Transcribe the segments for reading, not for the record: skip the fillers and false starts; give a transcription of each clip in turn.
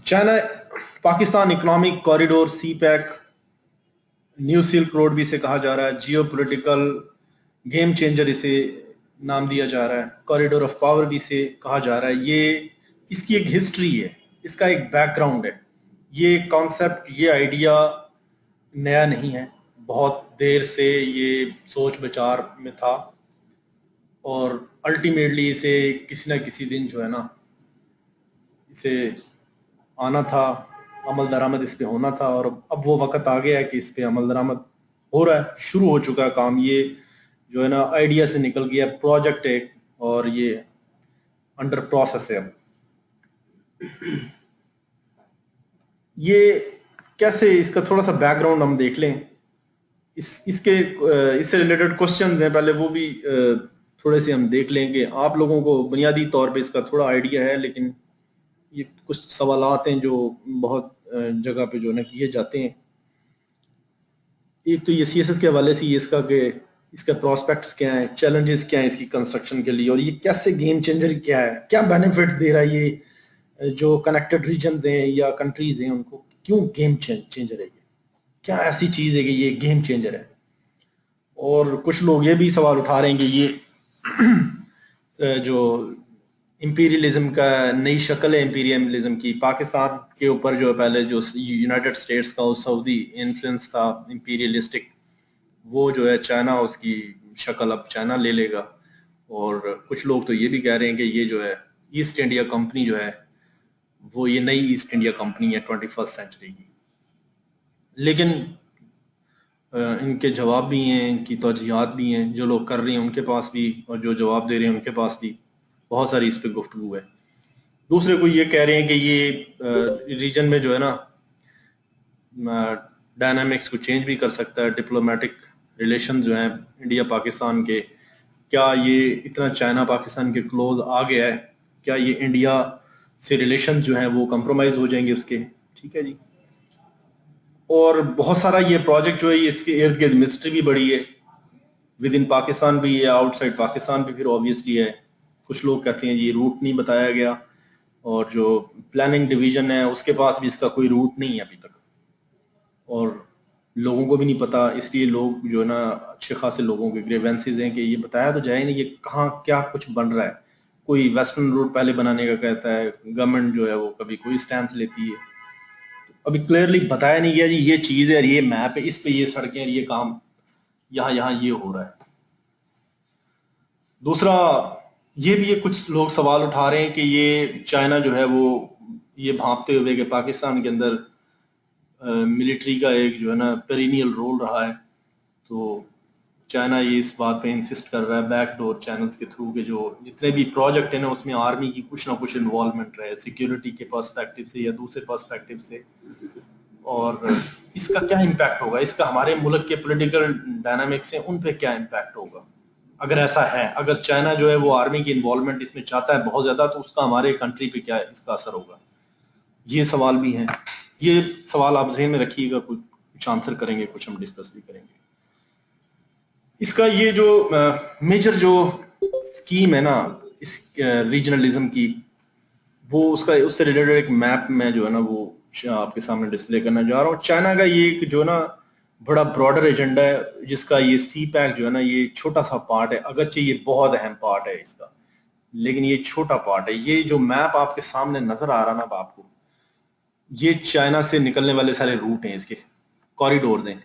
China Pakistan economic corridor, सी pack, new silk road भी इसे कहा जा रहा है, जियो पोलिटिकल गेम चेंजर इसे नाम दिया जा रहा है, कॉरिडोर ऑफ पावर भी इसे कहा जा रहा है। ये इसकी एक हिस्ट्री है, इसका एक बैकग्राउंड है। ये कॉन्सेप्ट, ये आइडिया नया नहीं है, बहुत देर से ये सोच विचार में था और अल्टीमेटली इसे किसी ना किसी दिन जो है ना, इसे आना था, अमल दरामद इस पे होना था। और अब वो वक्त आ गया है कि इस पे अमल दरामद हो रहा है, शुरू हो चुका है काम। ये जो है ना आइडिया से निकल गया प्रोजेक्ट एक, और ये अंडर प्रोसेस है अब। ये कैसे, इसका थोड़ा सा बैकग्राउंड हम देख लें। इससे रिलेटेड क्वेश्चन हैं, पहले वो भी थोड़े से हम देख लेंगे। आप लोगों को बुनियादी तौर पे इसका थोड़ा आइडिया है, लेकिन ये कुछ सवालात हैं जो बहुत जगह पे जो है ना किए जाते हैं। एक तो ये सीएसएस के हवाले से इसका कि इसका प्रोस्पेक्ट्स क्या है, चैलेंजेस क्या है इसकी कंस्ट्रक्शन के लिए, और ये कैसे गेम चेंजर क्या है, क्या बेनिफिट्स दे रहा है ये जो कनेक्टेड रीजन्स हैं या कंट्रीज हैं उनको, क्यों गेम चेंजर है ये, क्या ऐसी चीज है कि ये गेम चेंजर है। और कुछ लोग ये भी सवाल उठा रहे हैं कि ये जो इंपीरियलिज्म का नई शक्ल है, इंपीरियलिज्म की, पाकिस्तान के ऊपर जो पहले जो यूनाइटेड स्टेट्स का सऊदी इन्फ्लुएंस था इंपीरियलिस्टिक, वो जो है चाइना उसकी शक्ल अब चाइना ले लेगा। और कुछ लोग तो ये भी कह रहे हैं कि ये जो है ईस्ट इंडिया कंपनी जो है वो ये नई ईस्ट इंडिया कंपनी है 21st सेंचुरी की। लेकिन इनके जवाब भी हैं, इनकी तौजीहात भी हैं, जो लोग कर रहे हैं उनके पास भी, और जो जवाब दे रहे हैं उनके पास भी बहुत सारी इस पर गुफ्तगू है। दूसरे को ये कह रहे हैं कि ये रीजन में जो है ना डायनामिक्स को चेंज भी कर सकता है। डिप्लोमेटिक रिलेशन जो हैं इंडिया पाकिस्तान के, क्या ये इतना चाइना पाकिस्तान के क्लोज आ गया है, क्या ये इंडिया से रिलेशन जो हैं वो कंप्रोमाइज हो जाएंगे उसके। ठीक है जी। और बहुत सारा ये प्रोजेक्ट जो है इसके इर्द गिर्द मिस्ट्री भी बड़ी है, विद इन पाकिस्तान भी है, आउटसाइड पाकिस्तान भी फिर ऑब्वियसली है। कुछ लोग कहते हैं ये रूट नहीं बताया गया, और जो प्लानिंग डिवीजन है उसके पास भी इसका कोई रूट नहीं है अभी तक, और लोगों को भी नहीं पता। इसलिए लोग जो है ना, अच्छे खासे लोगों के ग्रेवेंसेस हैं कि ये बताया तो जाए नहीं, ये कहाँ क्या कुछ बन रहा है। कोई वेस्टर्न रूट पहले बनाने का कहता है, गवर्नमेंट जो है वो कभी कोई स्टैंड लेती है। अभी क्लियरली बताया नहीं गया जी ये चीज है, ये मैप है, इस पे ये सड़कें, ये काम, यहाँ यहाँ ये हो रहा है। दूसरा ये भी, ये कुछ लोग सवाल उठा रहे हैं कि ये चाइना जो है वो ये भांपते हुए कि पाकिस्तान के अंदर मिलिट्री का एक जो है ना पेरिनियल रोल रहा है, तो चाइना ये इस बात पे इंसिस्ट कर रहा है बैकडोर चैनल्स के थ्रू के जो जितने भी प्रोजेक्ट है ना उसमें आर्मी की कुछ ना कुछ इन्वॉल्वमेंट रहे, सिक्योरिटी के पर्सपेक्टिव से या दूसरे पर्सपेक्टिव से। और इसका क्या इम्पैक्ट होगा, इसका हमारे मुल्क के पॉलिटिकल डायनामिक्स हैं उन पे क्या इम्पैक्ट होगा अगर ऐसा है। अगर चाइना जो है वो आर्मी की इन्वॉल्वमेंट इसमें चाहता है बहुत ज्यादा, तो उसका हमारे कंट्री पे क्या इसका असर होगा, ये सवाल भी हैं। ये सवाल आप ज़हन में रखिएगा, कुछ आंसर करेंगे, कुछ हम डिस्कस भी करेंगे। इसका ये जो मेजर जो स्कीम है ना इस रीजनलिज्म की, वो उसका उससे रिलेटेड एक मैप में जो है ना वो आपके सामने डिस्प्ले करना जा रहा हूँ। चाइना का ये एक जो है ना बड़ा ब्रॉडर एजेंडा है, जिसका ये सी पैक जो है ना ये छोटा सा पार्ट है, अगरचे ये बहुत अहम पार्ट है इसका, लेकिन ये छोटा पार्ट है। ये जो मैप आपके सामने नजर आ रहा ना आपको, ये चाइना से निकलने वाले सारे रूट हैं, इसके कॉरिडोर्स हैं।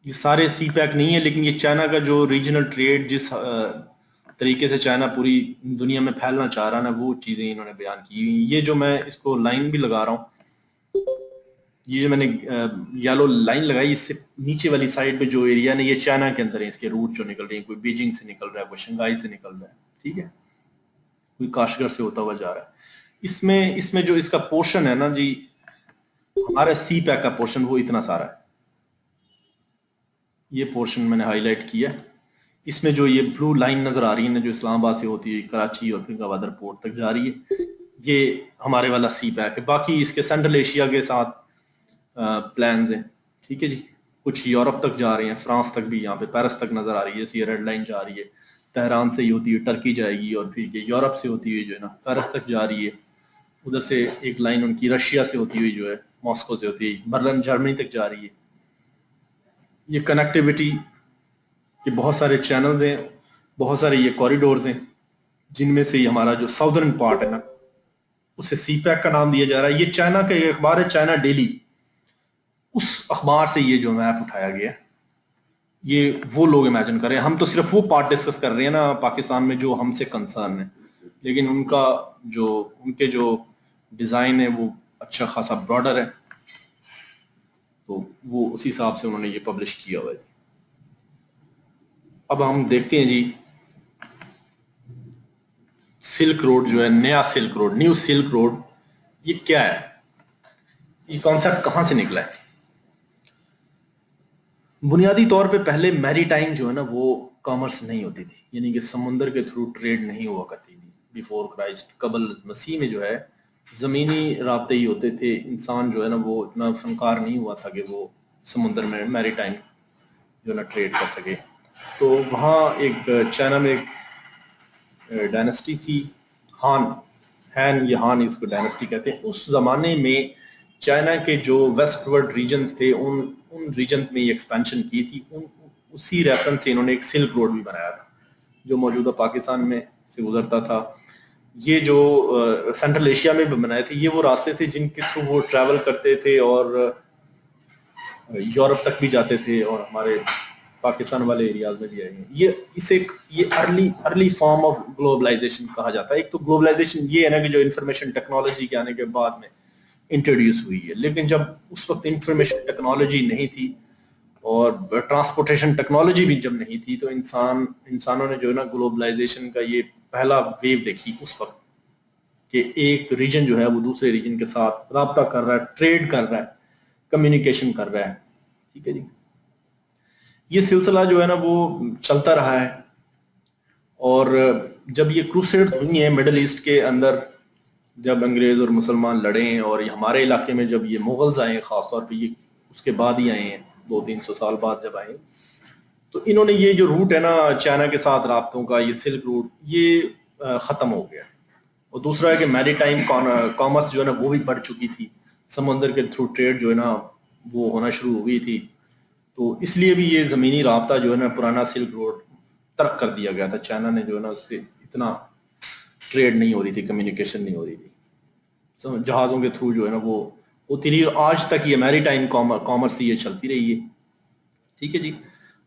ये सारे सी पैक नहीं है, लेकिन ये चाइना का जो रीजनल ट्रेड जिस तरीके से चाइना पूरी दुनिया में फैलना चाह रहा है ना, वो चीजें इन्होंने बयान की हुई। ये जो मैं इसको लाइन भी लगा रहा हूँ, ये जो मैंने येलो लाइन लगाई, इससे नीचे वाली साइड पे जो एरिया है ये चाइना के अंदर है, इसके रूट जो निकल रहे हैं, कोई बीजिंग से निकल रहा है, कोई शंघाई से निकल रहा है, ठीक है, कोई काशगर से होता हुआ जा रहा है। इसमें इसमें जो इसका पोर्शन है ना जी, हमारा सी पैक का पोर्शन वो इतना सारा है। ये पोर्शन मैंने हाईलाइट किया। इसमें जो ये ब्लू लाइन नजर आ रही है ना, जो इस्लामाबाद से होती है कराची और फिर गवादर पोर्ट तक जा रही है, ये हमारे वाला सी पैक है। बाकी इसके सेंट्रल एशिया के साथ प्लान्स हैं, ठीक है जी। कुछ यूरोप तक जा रहे हैं, फ्रांस तक भी, यहाँ पे पेरिस तक नजर आ रही है, ये रेड लाइन जा रही है। तेहरान से ही होती है टर्की जाएगी, और फिर ये यूरोप से होती है जो है ना पेरिस तक जा रही है। उधर से एक लाइन उनकी रशिया से होती हुई जो है मॉस्को से होती है बर्लिन जर्मनी तक जा रही है। ये कनेक्टिविटी के बहुत सारे चैनल्स हैं, बहुत सारे ये कॉरिडोर्स हैं, जिनमें से हमारा जो साउदर्न पार्ट है ना उसे सीपैक का नाम दिया जा रहा है। ये चाइना का एक अखबार है, चाइना डेली, उस अखबार से ये जो मैप उठाया गया। ये वो लोग इमेजिन कर रहे हैं, हम तो सिर्फ वो पार्ट डिस्कस कर रहे हैं ना पाकिस्तान में जो हमसे कंसर्न है, लेकिन उनके जो डिजाइन है वो अच्छा खासा ब्रॉडर है, तो वो उसी हिसाब से उन्होंने ये पब्लिश किया हुआ है। अब हम देखते हैं जी सिल्क रोड जो है, नया silk road, new silk road, ये क्या है, ये कॉन्सेप्ट कहां से निकला है? बुनियादी तौर पे पहले मैरीटाइम जो है ना वो कॉमर्स नहीं होती थी, यानी कि समुद्र के थ्रू ट्रेड नहीं हुआ करती थी। बिफोर क्राइस्ट, कबल मसीह में जो है जमीनी राब्ते ही होते थे। इंसान जो है ना वो इतना फनकार नहीं हुआ था कि वो समुद्र में मैरीटाइम जो ना ट्रेड कर सके। तो वहाँ एक चाइना में एक डायनेस्टी थी, हान ये हान इसको डायनेस्टी कहते हैं। उस जमाने में चाइना के जो वेस्टवर्ड रीजन्स थे उन रीजन्स में ये एक्सपेंशन की थी। उसी रेफरेंस से इन्होंने एक सिल्क रोड भी बनाया था जो मौजूदा पाकिस्तान में से गुजरता था। ये जो सेंट्रल एशिया में भी बनाए थे, ये वो रास्ते थे जिनके थ्रू वो ट्रैवल करते थे और यूरोप तक भी जाते थे और हमारे पाकिस्तान वाले एरियाज में भी आए हैं। ये अर्ली फॉर्म ऑफ ग्लोबलाइजेशन कहा जाता है। एक तो ग्लोबलाइजेशन ये है ना कि जो इंफॉर्मेशन टेक्नोलॉजी के आने के बाद में इंट्रोड्यूस हुई है, लेकिन जब उस वक्त इंफॉर्मेशन टेक्नोलॉजी नहीं थी और ट्रांसपोर्टेशन टेक्नोलॉजी भी जब नहीं थी, तो इंसानों ने जो है ना ग्लोबलाइजेशन का ये पहला वेव देखी उस वक्त कि एक रीजन जो है वो दूसरे रीजन के साथ राब्ता कर रहा है, ट्रेड कर रहा है, कम्युनिकेशन कर रहा है। ठीक है जी, ये सिलसिला जो है ना वो चलता रहा है। और जब ये क्रूसेड हुई है मिडिल ईस्ट के अंदर, जब अंग्रेज और मुसलमान लड़े हैं और हमारे इलाके में जब ये मुगल्स आए हैं, खासतौर पे ये उसके बाद ही आए हैं, 200-300 साल बाद जब आए, तो इन्होंने ये जो रूट है ना चाइना के साथ राब्तों का, ये सिल्क रूट, ये खत्म हो गया। और दूसरा है कि मैरीटाइम कॉमर्स जो है ना वो भी बढ़ चुकी थी, समुद्र के थ्रू ट्रेड जो है ना वो होना शुरू हो गई थी। तो इसलिए भी ये जमीनी राब्ता जो है ना पुराना सिल्क रोड तर्क कर दिया गया था। चाइना ने जो है ना उससे इतना ट्रेड नहीं हो रही थी, कम्युनिकेशन नहीं हो रही थी, जहाजों के थ्रू जो है ना वो होती रही। आज तक ये मैरीटाइम कॉमर्स ये चलती रही है। ठीक है जी,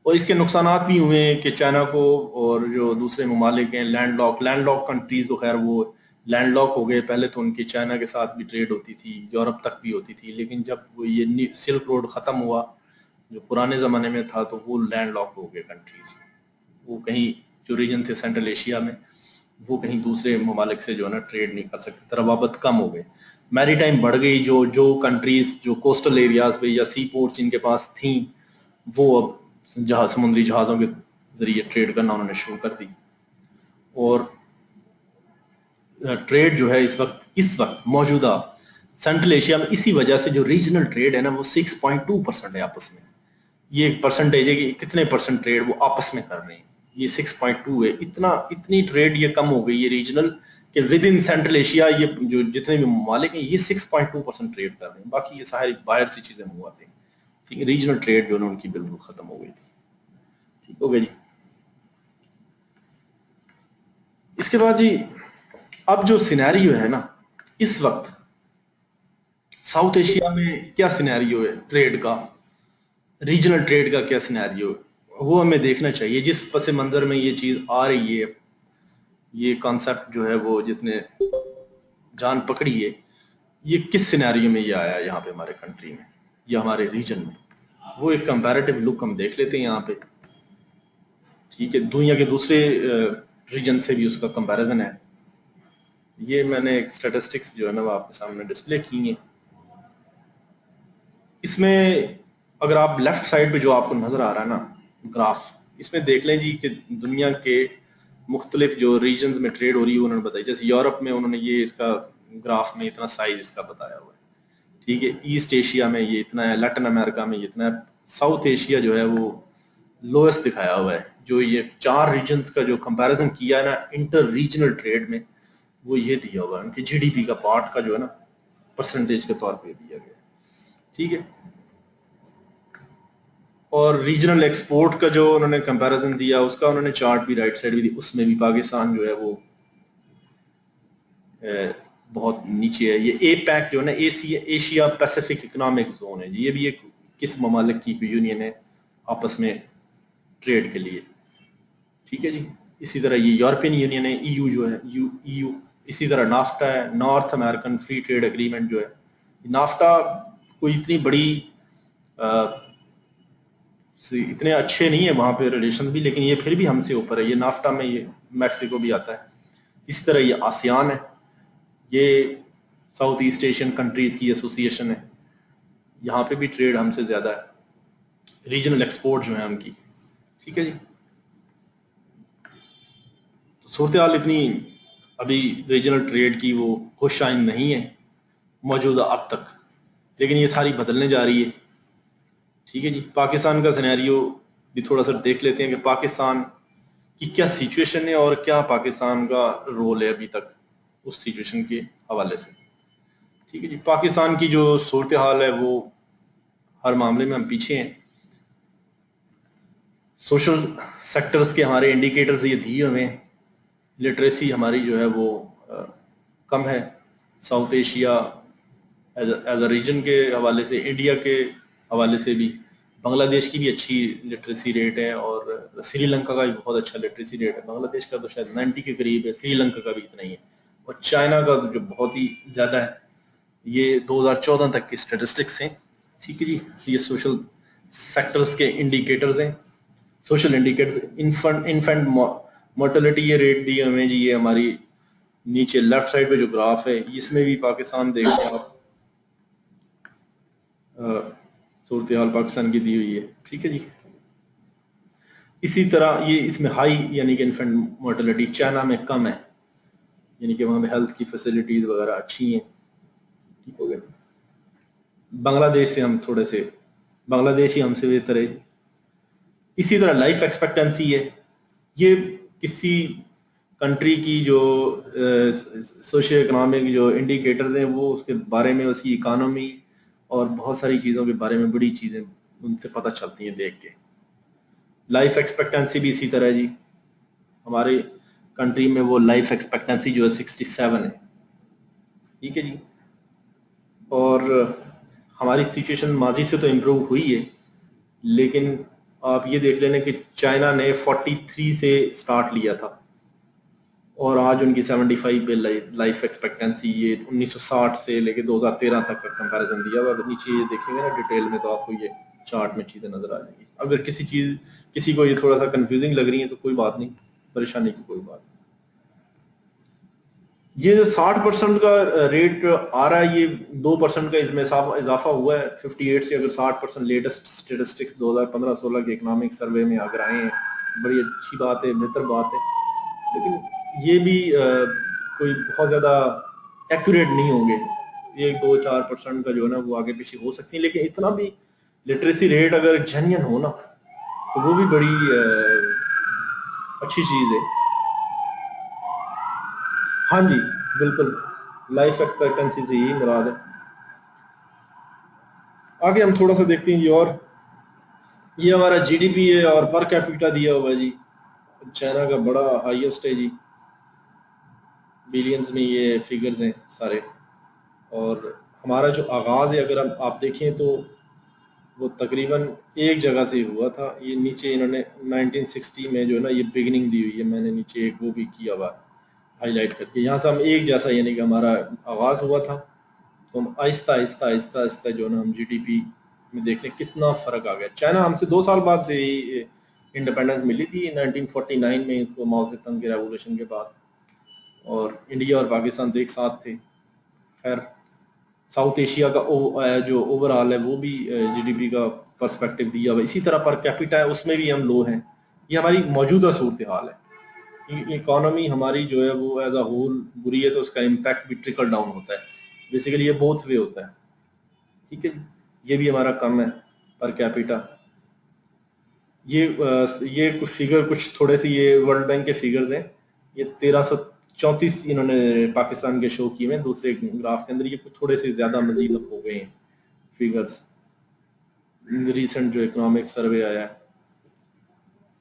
और इसके नुकसानात भी हुए हैं कि चाइना को और जो दूसरे ममालिक हैं लैंडलॉक कंट्रीज, तो खैर वो लैंडलॉक हो गए। पहले तो उनकी चाइना के साथ भी ट्रेड होती थी, यूरोप तक भी होती थी, लेकिन जब वो ये सिल्क रोड खत्म हुआ जो पुराने ज़माने में था, तो वो लैंडलॉक हो गए कंट्रीज। वो कहीं जो रीजन थे सेंट्रल एशिया में, वो कहीं दूसरे ममालिक से जो है ना ट्रेड नहीं कर सकते, रवाबत कम हो गए, मैरीटाइम बढ़ गई। जो कंट्रीज जो कोस्टल एरियाज पे या सी पोर्ट्स इनके पास थी, वो अब समुद्री जहाज़ों के जरिए ट्रेड करना उन्होंने शुरू कर दी। और ट्रेड जो है इस वक्त मौजूदा सेंट्रल एशिया में, इसी वजह से जो रीजनल ट्रेड है ना वो 6.2% है आपस में। ये एक परसेंटेज है कि कितने परसेंट ट्रेड वो आपस में कर रहे हैं, ये 6.2 है। इतनी ट्रेड ये कम हो गई है रीजनल कि विद इन सेंट्रल एशिया ये जो जितने भी ममालिक हैं ये 6.2% ट्रेड कर रहे हैं, बाकी ये सारी बाहर से चीजें मंगवाते हैं। ठीक है, रीजनल ट्रेड जो है उनकी बिल्कुल खत्म हो गई थी। ठीक हो गया जी। इसके बाद जी अब जो सिनेरियो है ना इस वक्त साउथ एशिया में, क्या सिनेरियो है ट्रेड का, रीजनल ट्रेड का क्या सिनेरियो है, वो हमें देखना चाहिए। जिस पस मंजर में ये चीज आ रही है, ये कॉन्सेप्ट जो है वो जिसने जान पकड़ी है, ये किस सिनेरियो में ये आया यहाँ पे हमारे कंट्री में या हमारे रीजन में, वो एक कंपैरेटिव लुक हम देख लेते हैं यहाँ पे। ठीक है, दुनिया के दूसरे रीजन से भी उसका कंपैरिजन है। ये मैंने एक स्टैटिस्टिक्स जो है ना वो आपके सामने डिस्प्ले की है। इसमें अगर आप लेफ्ट साइड पे जो आपको नजर आ रहा है ना ग्राफ, इसमें देख लें जी कि दुनिया के मुख्तलिफ जो रीजन्स में ट्रेड हो रही है उन्होंने बताई। जैसे यूरोप में उन्होंने ये इसका ग्राफ में इतना साइज इसका बताया हुआ है। ठीक है, ईस्ट एशिया में ये इतना है, लैटिन अमेरिका में ये इतना है, साउथ एशिया जो है वो लोएस्ट दिखाया हुआ है। जो ये 4 रीजन्स का जो कंपैरिजन किया है ना इंटर रीजनल ट्रेड में, वो ये दिया हुआ है, उनके जीडीपी का पार्ट का जो है ना परसेंटेज के तौर पे दिया गया, ठीक है। और रीजनल एक्सपोर्ट का जो उन्होंने कंपैरिजन दिया, उसका उन्होंने चार्ट भी राइट साइड भी दी, उसमें भी पाकिस्तान जो है वो बहुत नीचे है। ये एपैक जो है ना, एशिया पैसिफिक इकोनॉमिक जोन है, ये भी एक किस ममालिक की यूनियन है आपस में ट्रेड के लिए, ठीक है जी। इसी तरह ये यूरोपियन यूनियन है, ईयू जो है, ईयू। इसी तरह नाफ्टा है, north American free trade agreement जो है। नाफ्टा कोई इतनी बड़ी इतने अच्छे नहीं है वहां पे रिलेशन भी, लेकिन ये फिर भी हमसे ऊपर है। ये नाफ्टा में ये मैक्सिको भी आता है। इसी तरह ये आसियान है, ये साउथ ईस्ट एशियन कंट्रीज की एसोसिएशन है, यहाँ पे भी ट्रेड हमसे ज्यादा है। रीजनल एक्सपोर्ट जो है उनकी, ठीक है जी। तो सूरत हाल इतनी अभी रीजनल ट्रेड की वो खुशाइन नहीं है मौजूदा अब तक, लेकिन ये सारी बदलने जा रही है, ठीक है जी। पाकिस्तान का सिनेरियो भी थोड़ा सा देख लेते हैं कि पाकिस्तान की क्या सिचुएशन है और क्या पाकिस्तान का रोल है अभी तक उस सिचुएशन के हवाले से, ठीक है जी। पाकिस्तान की जो सूरत हाल है वो हर मामले में हम पीछे हैं। सोशल सेक्टर्स के हमारे इंडिकेटर्स ये दिए हुए हैं। लिटरेसी हमारी जो है वो कम है South Asia as a region के हवाले से, इंडिया के हवाले से भी। बांग्लादेश की भी अच्छी लिटरेसी रेट है और श्रीलंका का भी बहुत अच्छा लिटरेसी रेट है। बांग्लादेश का तो शायद 90 के करीब है, श्रीलंका का भी इतना ही है। और चाइना का जो बहुत ही ज्यादा है, ये 2014 तक की स्टेटिस्टिक्स हैं, ठीक है जी। ये सोशल सेक्टर्स के इंडिकेटर्स हैं, सोशल इंडिकेटर। इन्फेंट मोर्टेलिटी ये रेट दिए हमें जी, ये हमारी नीचे लेफ्ट साइड पे जो ग्राफ है, इसमें भी पाकिस्तान देखते हैं आप, सूरत हाल पाकिस्तान की दी हुई है, ठीक है जी। इसी तरह ये इसमें हाई यानी कि इन्फेंट मोर्टेलिटी चाइना में कम है, यानी कि वहां पे हेल्थ की फैसिलिटीज वगैरह अच्छी हैं, ठीक हो गया। बांग्लादेश से हम थोड़े से, बांग्लादेश ही हमसे बेहतर है। इसी तरह लाइफ एक्सपेक्टेंसी है, ये किसी कंट्री की जो सोशियो इकोनॉमिक जो इंडिकेटर्स हैं वो उसके बारे में, उसकी इकोनॉमी और बहुत सारी चीज़ों के बारे में बड़ी चीज़ें उनसे पता चलती हैं देख के। लाइफ एक्सपेक्टेंसी भी इसी तरह है जी, हमारे कंट्री में वो लाइफ एक्सपेक्टेंसी जो है 67 है, ठीक है जी। और हमारी सिचुएशन माजी से तो इम्प्रूव हुई है, लेकिन आप ये देख लेना कि चाइना ने 43 से स्टार्ट लिया था और आज उनकी 75 पे लाइफ एक्सपेक्टेंसी। ये 1960 से लेके 2013 तक का कंपैरिजन दिया हुआ। अगर नीचे ये देखेंगे ना डिटेल में तो आपको ये चार्ट में चीजें नजर आ जाएंगी। अगर किसी को ये थोड़ा सा कंफ्यूजिंग लग रही है तो कोई बात नहीं, परेशानी की कोई बात नहीं। ये जो 60% का रेट आ रहा है, ये 2% का इसमें इजाफा हुआ है 58 से। अगर 60% लेटेस्ट स्टेटिस्टिक्स 2015-16 के इकोनॉमिक सर्वे में अगर आए हैं, बड़ी अच्छी बात है, बेहतर बात है। लेकिन ये भी कोई बहुत ज्यादा एक्यूरेट नहीं होंगे, 1-2-4% का जो है ना वो आगे पीछे हो सकती है। लेकिन इतना भी लिटरेसी रेट अगर जेन्युइन हो ना तो वो भी बड़ी अच्छी चीज है। हाँ जी, बिल्कुल, लाइफ एक्सपेक्टेंसी से यही मुराद है। आगे हम थोड़ा सा देखते हैं जी। और ये हमारा जीडीपी है और पर कैपिटा दिया हुआ है जी, चाइना का बड़ा हाईएस्ट है जी, बिलियंस में ये फिगर्स हैं सारे। और हमारा जो आगाज है अगर हम आप देखें तो वो तकरीबन एक जगह से हुआ था। ये नीचे इन्होंने 1960 में जो है ना ये बिगिनिंग दी हुई है, मैंने नीचे एक वो भी किया हुआ हाईलाइट करके। यहाँ से हम एक जैसा यानी कि हमारा आगाज हुआ था, तो हम आहिस्ता आहिस्ता आहिस्ता आहिस्ता जो है ना हम जीडीपी में देख लें कितना फर्क आ गया। चाइना हमसे 2 साल बाद इंडिपेंडेंस मिली थी 1949 में, इसको माओ से के रेवोल्यूशन के बाद। और इंडिया और पाकिस्तान तो एक साथ थे। खैर, साउथ एशिया का जो ओवरऑल है वो भी जीडीपी का पर्सपेक्टिव दिया हुआ। इसी तरह पर कैपिटा है उसमें भी हम लो हैं। ये हमारी मौजूदा सूरत हाल है। इकोनॉमी हमारी जो है वो एज अ होल बुरी है तो उसका इम्पैक्ट भी ट्रिकल डाउन होता है। बेसिकली ये बोथ वे होता है, ठीक है। ये भी हमारा कम है पर कैपिटा। ये कुछ फिगर, कुछ थोड़े से ये वर्ल्ड बैंक के फिगर्स हैं। ये 34 इन्होंने पाकिस्तान के शो किए हैं दूसरे ग्राफ के अंदर। ये कुछ थोड़े से ज्यादा मजीद हो गए हैं फिगर्स। रिसेंट जो इकोनॉमिक सर्वे आया है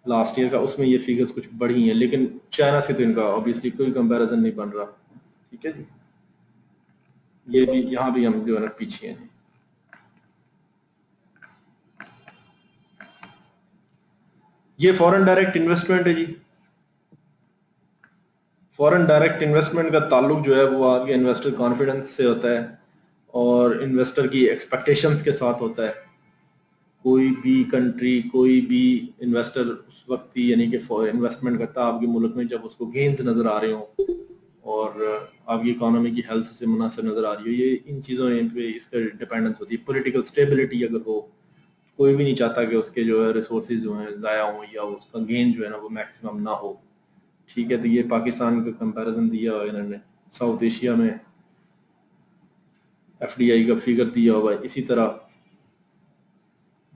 लास्ट ईयर का, उसमें ये फिगर्स कुछ बढ़ी हैं, लेकिन चाइना से तो इनका ऑब्वियसली कोई कंपैरिजन नहीं बन रहा। ठीक है जी, ये भी यहाँ भी हम जो है ना पीछे हैं। ये फॉरेन डायरेक्ट इन्वेस्टमेंट है जी। फॉरेन डायरेक्ट इन्वेस्टमेंट का ताल्लुक जो है वो आपके इन्वेस्टर कॉन्फिडेंस से होता है और इन्वेस्टर की एक्सपेक्टेशंस के साथ होता है। कोई भी कंट्री, कोई भी इन्वेस्टर उस वक्त ही यानी कि इन्वेस्टमेंट करता है आपके मुल्क में जब उसको गेन्स नजर आ रहे हो और आपकी इकोनॉमी की हेल्थ से मुनासिब नजर आ रही हो। ये इन चीज़ों पे इसका डिपेंडेंस होती है। पॉलिटिकल स्टेबिलिटी अगर हो, कोई भी नहीं चाहता कि उसके जो है रिसोर्सेज जो हैं ज़ाया हों या उसका गेन जो है ना वो मैक्सिमम ना हो। ठीक है, तो ये पाकिस्तान का कंपैरिजन दिया हुआ इन्होंने, साउथ एशिया में एफडीआई का फिगर दिया हुआ है। इसी तरह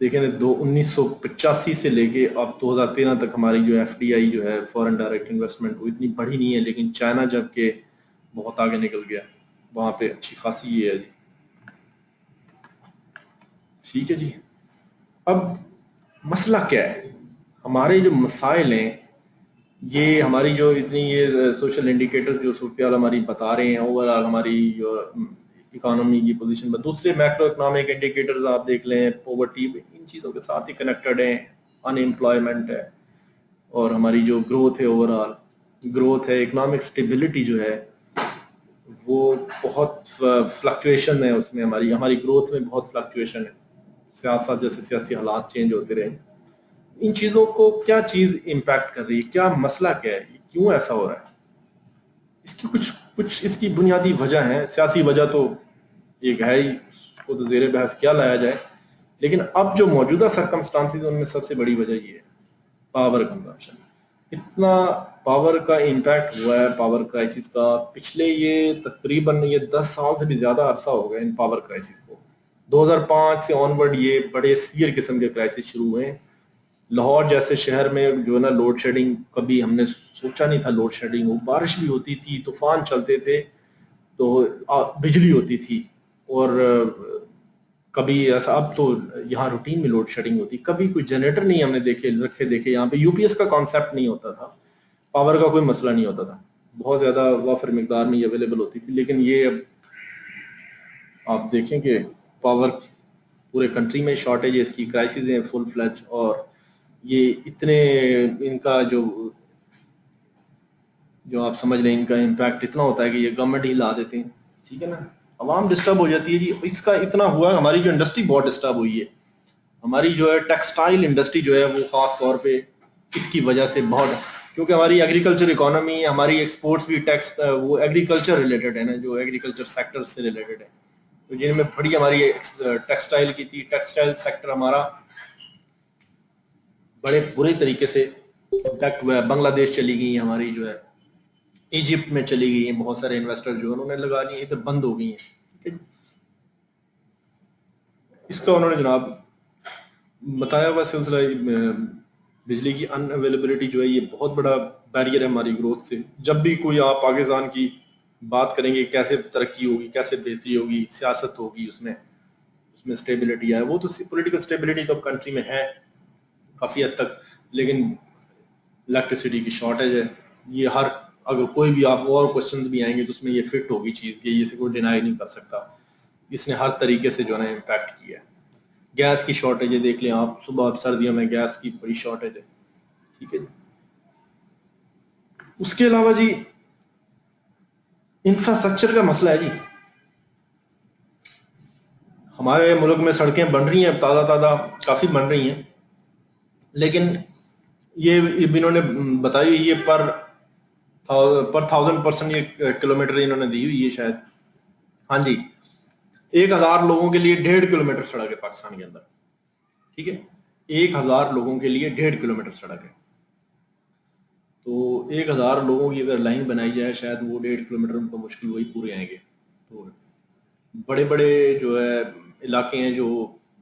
देखें 1985 से लेके अब 2013 तक हमारी जो एफडीआई जो है फॉरेन डायरेक्ट इन्वेस्टमेंट वो इतनी बढ़ी नहीं है, लेकिन चाइना जबकि बहुत आगे निकल गया, वहां पे अच्छी खासी ये है जी। ठीक है जी, अब मसला क्या है? हमारे जो मसाइल हैं, ये हमारी जो इतनी ये सोशल इंडिकेटर जो सूरत हमारी बता रहे हैं, ओवरऑल हमारी जो इकोनॉमी की पोजीशन में, दूसरे मैक्रो इकोनॉमिक इंडिकेटर्स आप देख लें, पॉवर्टी, इन चीज़ों के साथ ही कनेक्टेड है। अनएम्प्लॉयमेंट है और हमारी जो ग्रोथ है, ओवरऑल ग्रोथ है, इकोनॉमिक स्टेबिलिटी जो है वो बहुत फ्लक्चुएशन है उसमें, हमारी हमारी ग्रोथ में बहुत फ्लक्चुएशन है, साथ साथ जैसे सियासी हालात चेंज होते रहे। इन चीज़ों को क्या चीज़ इम्पैक्ट कर रही है, क्या मसला क्या है, क्यों ऐसा हो रहा है? इसकी कुछ कुछ इसकी बुनियादी वजह है। सियासी वजह तो एक है ही, उसको तो ज़ेरे बहस क्या लाया जाए, लेकिन अब जो मौजूदा सरकमस्टांसिस उनमें सबसे बड़ी वजह ये है पावर कंजम्पशन। इतना पावर का इम्पैक्ट हुआ है, पावर क्राइसिस का। पिछले ये तकरीबन ये 10 साल से भी ज्यादा अरसा हो गया इन पावर क्राइसिस को। 2005 से ऑनवर्ड ये बड़े सीवियर किस्म के क्राइसिस शुरू हुए हैं। लाहौर जैसे शहर में जो है ना लोड शेडिंग, कभी हमने सोचा नहीं था लोड शेडिंग हो। बारिश भी होती थी, तूफान चलते थे तो बिजली होती थी, और कभी ऐसा, अब तो यहाँ रूटीन में लोड शेडिंग होती। कभी कोई जनरेटर नहीं हमने देखे यहाँ पे। यूपीएस का कॉन्सेप्ट नहीं होता था, पावर का कोई मसला नहीं होता था, बहुत ज्यादा वाफर मिकदार में ये अवेलेबल होती थी। लेकिन ये अब आप देखें कि पावर पूरे कंट्री में शॉर्टेज है, इसकी क्राइसिस है फुल फ्लैज, और ये इतने इनका जो जो आप समझ लें इनका इम्पैक्ट इतना होता है कि ये गवर्नमेंट ही ला देते हैं। ठीक है ना, आवाम डिस्टर्ब हो जाती है जी। इसका इतना हुआ, हमारी जो इंडस्ट्री बहुत डिस्टर्ब हुई है। हमारी जो है टेक्सटाइल इंडस्ट्री जो है वो खास तौर पे इसकी वजह से बहुत, क्योंकि हमारी एग्रीकल्चर इकोनॉमी, हमारी एक्सपोर्ट्स भी टैक्स वो एग्रीकल्चर रिलेटेड है ना, जो एग्रीकल्चर सेक्टर से रिलेटेड है, तो जिनमें बड़ी हमारी टेक्सटाइल की थी। टेक्सटाइल सेक्टर हमारा बड़े बुरे तरीके से इम्पैक्ट हुआ है। बांग्लादेश चली गई हमारी जो है, इजिप्ट में चली गई हैं बहुत सारे इन्वेस्टर जो उन्होंने लगा लिए, इधर बंद हो गई हैं। ठीक है, इसका उन्होंने जनाब बताया हुआ सिलसिला बिजली की अनअवेलेबिलिटी जो है ये बहुत बड़ा बैरियर है हमारी ग्रोथ से। जब भी कोई आप पाकिस्तान की बात करेंगे, कैसे तरक्की होगी, कैसे बेहतरी होगी, सियासत होगी, उसमें उसमें स्टेबिलिटी आए, वो तो पॉलिटिकल स्टेबिलिटी तो कंट्री में है काफी हद तक, लेकिन इलेक्ट्रिसिटी की शॉर्टेज है। ये हर, अगर कोई भी आप और क्वेश्चन भी आएंगे तो उसमें ये फिट होगी चीज कि इसे कोई डिनाई नहीं कर सकता। इसने हर तरीके से जो है इम्पैक्ट किया है। गैस की शॉर्टेज है, देख लें आप, सुबह सर्दियों में गैस की बड़ी शॉर्टेज है। ठीक है जी, उसके अलावा जी इंफ्रास्ट्रक्चर का मसला है जी। हमारे मुल्क में सड़कें बन रही हैं ताज़ा ताज़ा, काफ़ी बन रही हैं, लेकिन ये इन्होंने बताई ये पर 1000% ये किलोमीटर इन्होंने दी हुई है शायद। हाँ जी, 1000 लोगों के लिए 1.5 किलोमीटर सड़क है पाकिस्तान के अंदर। ठीक है, 1000 लोगों के लिए 1.5 किलोमीटर सड़क है। तो 1000 लोगों की अगर लाइन बनाई जाए, शायद वो 1.5 किलोमीटर में तो मुश्किल वही पूरे आएंगे। तो बड़े बड़े जो है इलाके हैं जो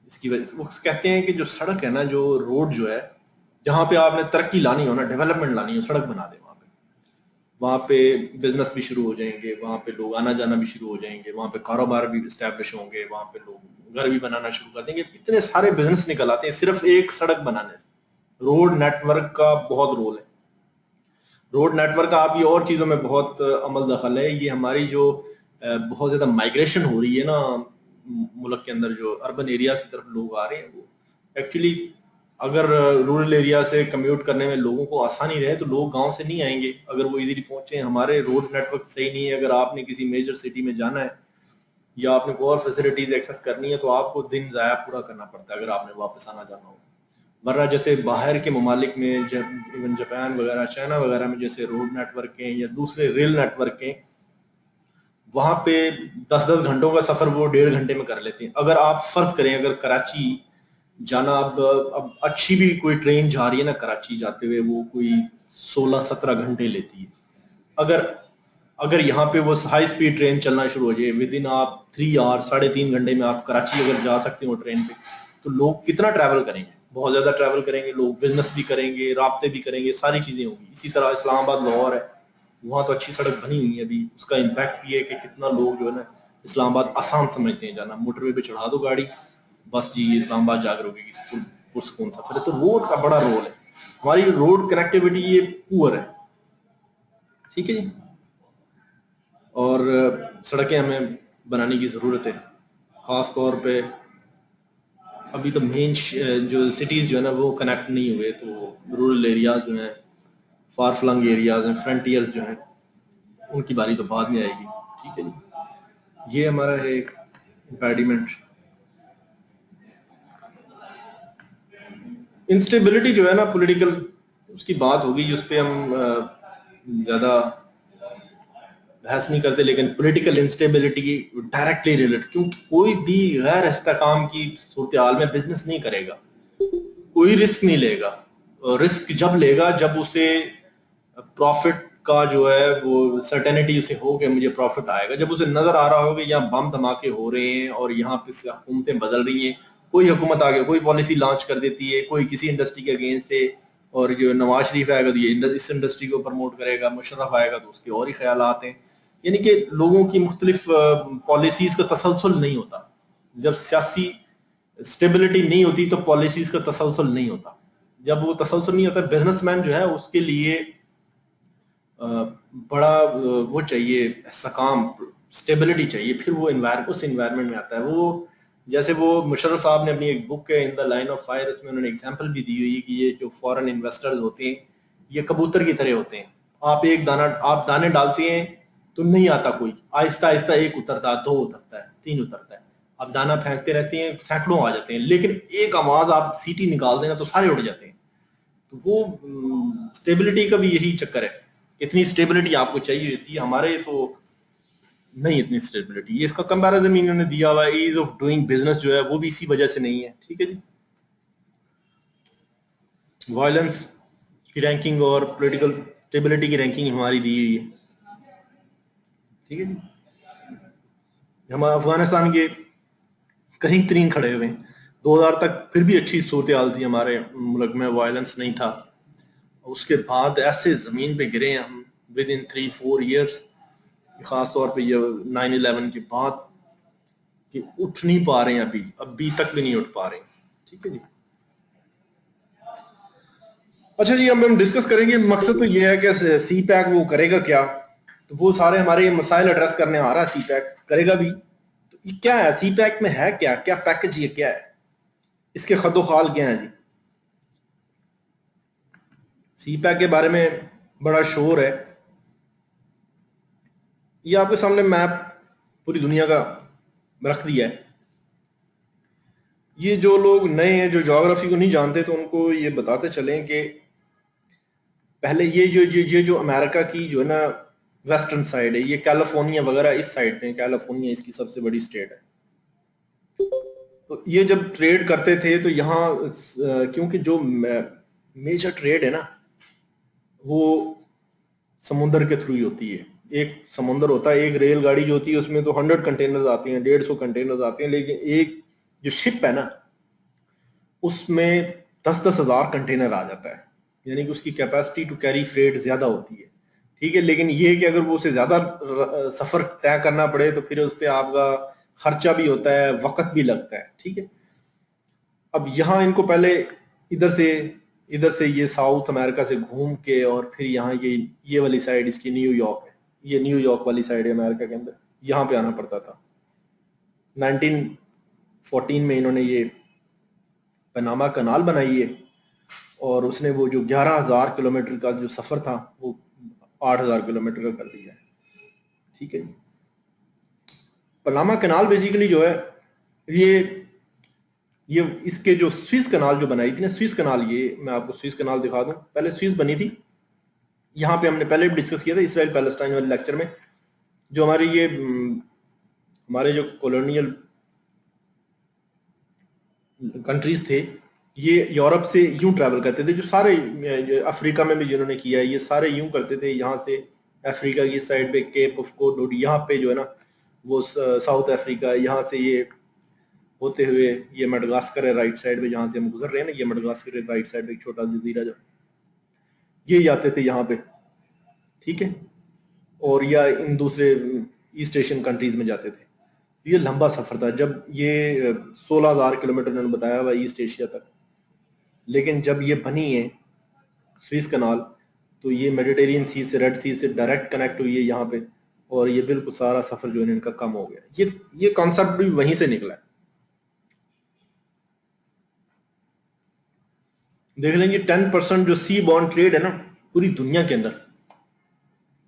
इसकी वजह से, वो कहते हैं कि जो सड़क है ना, जो रोड जो है, जहाँ पे आपने तरक्की लानी हो ना, डेवलपमेंट लानी हो, सड़क बना दे वहाँ पे बिजनेस भी शुरू हो जाएंगे, वहाँ पे लोग आना जाना भी शुरू हो जाएंगे, वहाँ पे कारोबार भी इस्टेब्लिश होंगे, वहाँ पे लोग घर भी बनाना शुरू कर देंगे। इतने सारे बिजनेस निकल आते हैं सिर्फ एक सड़क बनाने से। रोड नेटवर्क का बहुत रोल है। रोड नेटवर्क का आप ये और चीजों में बहुत अमल दखल है। ये हमारी जो बहुत ज्यादा माइग्रेशन हो रही है ना मुल्क के अंदर, जो अर्बन एरिया की तरफ लोग आ रहे हैं, वो एक्चुअली अगर रूरल एरिया से कम्यूट करने में लोगों को आसानी रहे तो लोग गांव से नहीं आएंगे अगर वो इजीली पहुंचे। हमारे रोड नेटवर्क सही नहीं है। अगर आपने किसी मेजर सिटी में जाना है या आपने कोई और फैसिलिटीज एक्सेस करनी है तो आपको दिन जाया पूरा करना पड़ता है अगर आपने वापस आना जाना हो। वरना जैसे बाहर के ममालिक में, इवन जापान वगैरह, चाइना वगैरह में जैसे रोड नेटवर्क हैं या दूसरे रेल नेटवर्क हैं, वहां पे 10-10 घंटों का सफर वो 1.5 घंटे में कर लेते हैं। अगर आप फर्ज करें अगर कराची जाना, अब अच्छी भी कोई ट्रेन जा रही है ना कराची जाते हुए, वो कोई 16-17 घंटे लेती है। अगर अगर यहाँ पे वो हाई स्पीड ट्रेन चलना शुरू हो जाए, विद इन आप 3 आवर, 3.5 घंटे में आप कराची अगर जा सकते हो ट्रेन पे, तो लोग कितना ट्रैवल करेंगे? बहुत ज्यादा ट्रैवल करेंगे लोग, बिजनेस भी करेंगे, राब्ते भी करेंगे, सारी चीजें होंगी। इसी तरह इस्लामाबाद लाहौर है, वहां तो अच्छी सड़क बनी हुई है अभी, उसका इम्पैक्ट भी है कि कितना लोग जो है ना इस्लामाबाद आसान समझते हैं जाना। मोटरवे पे चढ़ा दो गाड़ी, बस जी इस्लामाबाद जाकर होगी, पुरसकून सफर है। तो रोड का बड़ा रोल है। हमारी रोड कनेक्टिविटी ये पुअर है, ठीक है जी। और सड़कें हमें बनाने की जरूरत है, खास तौर पे अभी तो मेन जो सिटीज जो है ना वो कनेक्ट नहीं हुए, तो रूरल एरियाज जो हैं, फार फ्लंग एरियाज हैं, फ्रंटियर्स जो हैं, उनकी बारी तो बाद में आएगी, ठीक है जी। ये हमारा है एक इम्पेडिमेंट। इंस्टेबिलिटी जो है ना पॉलिटिकल, उसकी बात होगी, उस पर हम ज्यादा बहस नहीं करते, लेकिन पॉलिटिकल इंस्टेबिलिटी की डायरेक्टली रिलेटेड, क्योंकि कोई भी गैर इस्तेकाम की सूरत हाल में बिजनेस नहीं करेगा, कोई रिस्क नहीं लेगा। रिस्क जब लेगा जब उसे प्रॉफिट का जो है वो सर्टेनिटी उसे हो कि मुझे प्रॉफिट आएगा, जब उसे नजर आ रहा हो कि यहाँ बम धमाके हो रहे हैं और यहाँ पे हुकूमतें बदल रही हैं, कोई हुकूमत आगे कोई पॉलिसी लॉन्च कर देती है, कोई किसी इंडस्ट्री के अगेंस्ट है, और जो नवाज शरीफ आएगा तो ये इस इंडस्ट्री को प्रमोट करेगा, मुशर्रफ आएगा तो उसके और ही ख्यालात हैं। यानी कि लोगों की मुख्तलिफ पॉलिसीज का तसलसल नहीं होता। जब सियासी स्टेबिलिटी नहीं होती तो पॉलिसीज का तसलसल नहीं होता। जब वो तसलसल नहीं होता, बिजनेसमैन जो है उसके लिए बड़ा वो चाहिए, सकाम स्टेबिलिटी चाहिए, फिर वो उस इन्वायरमेंट में आता है। वो जैसे वो मुशर्रफ साहब ने अपनी एक बुक है in the line of fire, उसमें उन्होंने एग्जांपल भी दी हुई है कि ये जो फॉरेन इन्वेस्टर्स होते हैं ये कबूतर की तरह होते हैं। आप दाने डालते हैं तो नहीं आता कोई, आहिस्ता आहिस्ता एक उतरता है, 2 उतरता है, 3 उतरता है। आप दाना फेंकते रहते हैं, सैकड़ों आ जाते हैं, लेकिन एक आवाज आप सीटी निकाल देना तो सारे उड़ जाते हैं। तो वो स्टेबिलिटी का भी यही चक्कर है। इतनी स्टेबिलिटी आपको चाहिए होती है, हमारे तो नहीं इतनी स्टेबिलिटी। ये इसका कंपैरिजन इन्होंने दिया हुआ है, ईज ऑफ डूइंग बिजनेस जो है वो भी इसी वजह से नहीं है, ठीक है जी। वायलेंस की रैंकिंग और पॉलिटिकल स्टेबिलिटी की रैंकिंग हमारी दी हुई है, ठीक है जी। हम अफगानिस्तान के करीब तरीन खड़े हुए हैं। 2000 तक फिर भी अच्छी सूरत हाल थी, हमारे मुल्क में वायलेंस नहीं था। उसके बाद ऐसे जमीन पे गिरे हम विद इन 3-4 ईयर्स, खास तौर पे ये 9/11 के बाद, कि उठ नहीं पा रहे हैं, अभी तक भी नहीं उठ पा रहे हैं, ठीक है जी। अच्छा जी, अब हम डिस्कस करेंगे, मकसद तो ये है कि सी पैक वो करेगा क्या। तो वो सारे हमारे मसाइल एड्रेस करने आ रहा है, सी पैक करेगा भी। तो ये क्या है सी पैक में, है क्या, क्या पैकेज, ये क्या है, इसके खदोखाल क्या है जी। सी पैक के बारे में बड़ा शोर है। ये आपके सामने मैप पूरी दुनिया का रख दिया है। ये जो लोग नए हैं, जो ज्योग्राफी को नहीं जानते, तो उनको ये बताते चलें कि पहले ये जो अमेरिका की जो है ना वेस्टर्न साइड है, ये कैलिफोर्निया वगैरह इस साइड पे, कैलिफोर्निया इसकी सबसे बड़ी स्टेट है। तो ये जब ट्रेड करते थे तो यहाँ क्योंकि जो मेजर ट्रेड है ना वो समुद्र के थ्रू ही होती है। एक समुद्र होता है, एक रेलगाड़ी जो होती है उसमें तो 100 कंटेनर्स आते हैं, 150 कंटेनर्स आते हैं, लेकिन एक जो शिप है ना उसमें 10-10 हजार कंटेनर आ जाता है। यानी कि उसकी कैपेसिटी टू कैरी फ्रेट ज्यादा होती है, ठीक है, लेकिन ये कि अगर वो उसे ज्यादा सफर तय करना पड़े तो फिर उस पर आपका खर्चा भी होता है, वक्त भी लगता है। ठीक है, अब यहाँ इनको पहले इधर से ये साउथ अमेरिका से घूम के और फिर यहाँ ये वाली साइड इसकी न्यूयॉर्क है, ये न्यूयॉर्क वाली साइड है अमेरिका के अंदर, यहाँ पे आना पड़ता था। 1914 में इन्होंने ये पनामा कनाल बनाई है और उसने वो जो 11,000 किलोमीटर का जो सफर था वो 8,000 किलोमीटर का कर दिया है। ठीक है जी, पनामा कनाल बेसिकली जो है ये इसके जो स्विस कनाल जो बनाई थी ना, स्विस कनाल, ये मैं आपको स्विस कनाल दिखा दूं। पहले स्विस बनी थी, यहाँ पे हमने पहले भी डिस्कस किया था इसराइल पैलेस्टाइन वाले लेक्चर में, जो हमारे जो कॉलोनियल कंट्रीज थे ये यूरोप से यूं ट्रैवल करते थे, जो सारे अफ्रीका में भी जिन्होंने किया है ये सारे यूं करते थे। यहाँ से अफ्रीका की साइड पे केप ऑफ गुड होड, यहाँ पे जो है ना वो साउथ अफ्रीका, यहाँ से ये होते हुए ये मडगास्कर है राइट साइड पे, जहाँ से हम गुजर रहे हैं ना, ये मडगास्कर है राइट साइड पे, एक छोटा जजीरा जो ये जाते थे यहाँ पे। ठीक है, और या इन दूसरे ईस्ट एशियन कंट्रीज में जाते थे। ये लंबा सफर था, जब ये 16,000 किलोमीटर उन्होंने बताया हुआ ईस्ट एशिया तक, लेकिन जब ये बनी है स्विस कनाल तो ये मेडिटेरियन सी से, रेड सी से डायरेक्ट कनेक्ट हुई है यहाँ पे, और ये बिल्कुल सारा सफर जो है इनका कम हो गया। ये कॉन्सेप्ट भी वहीं से निकला है। देख लेंगे 10% जो सी बॉन्ड ट्रेड है ना पूरी दुनिया के अंदर,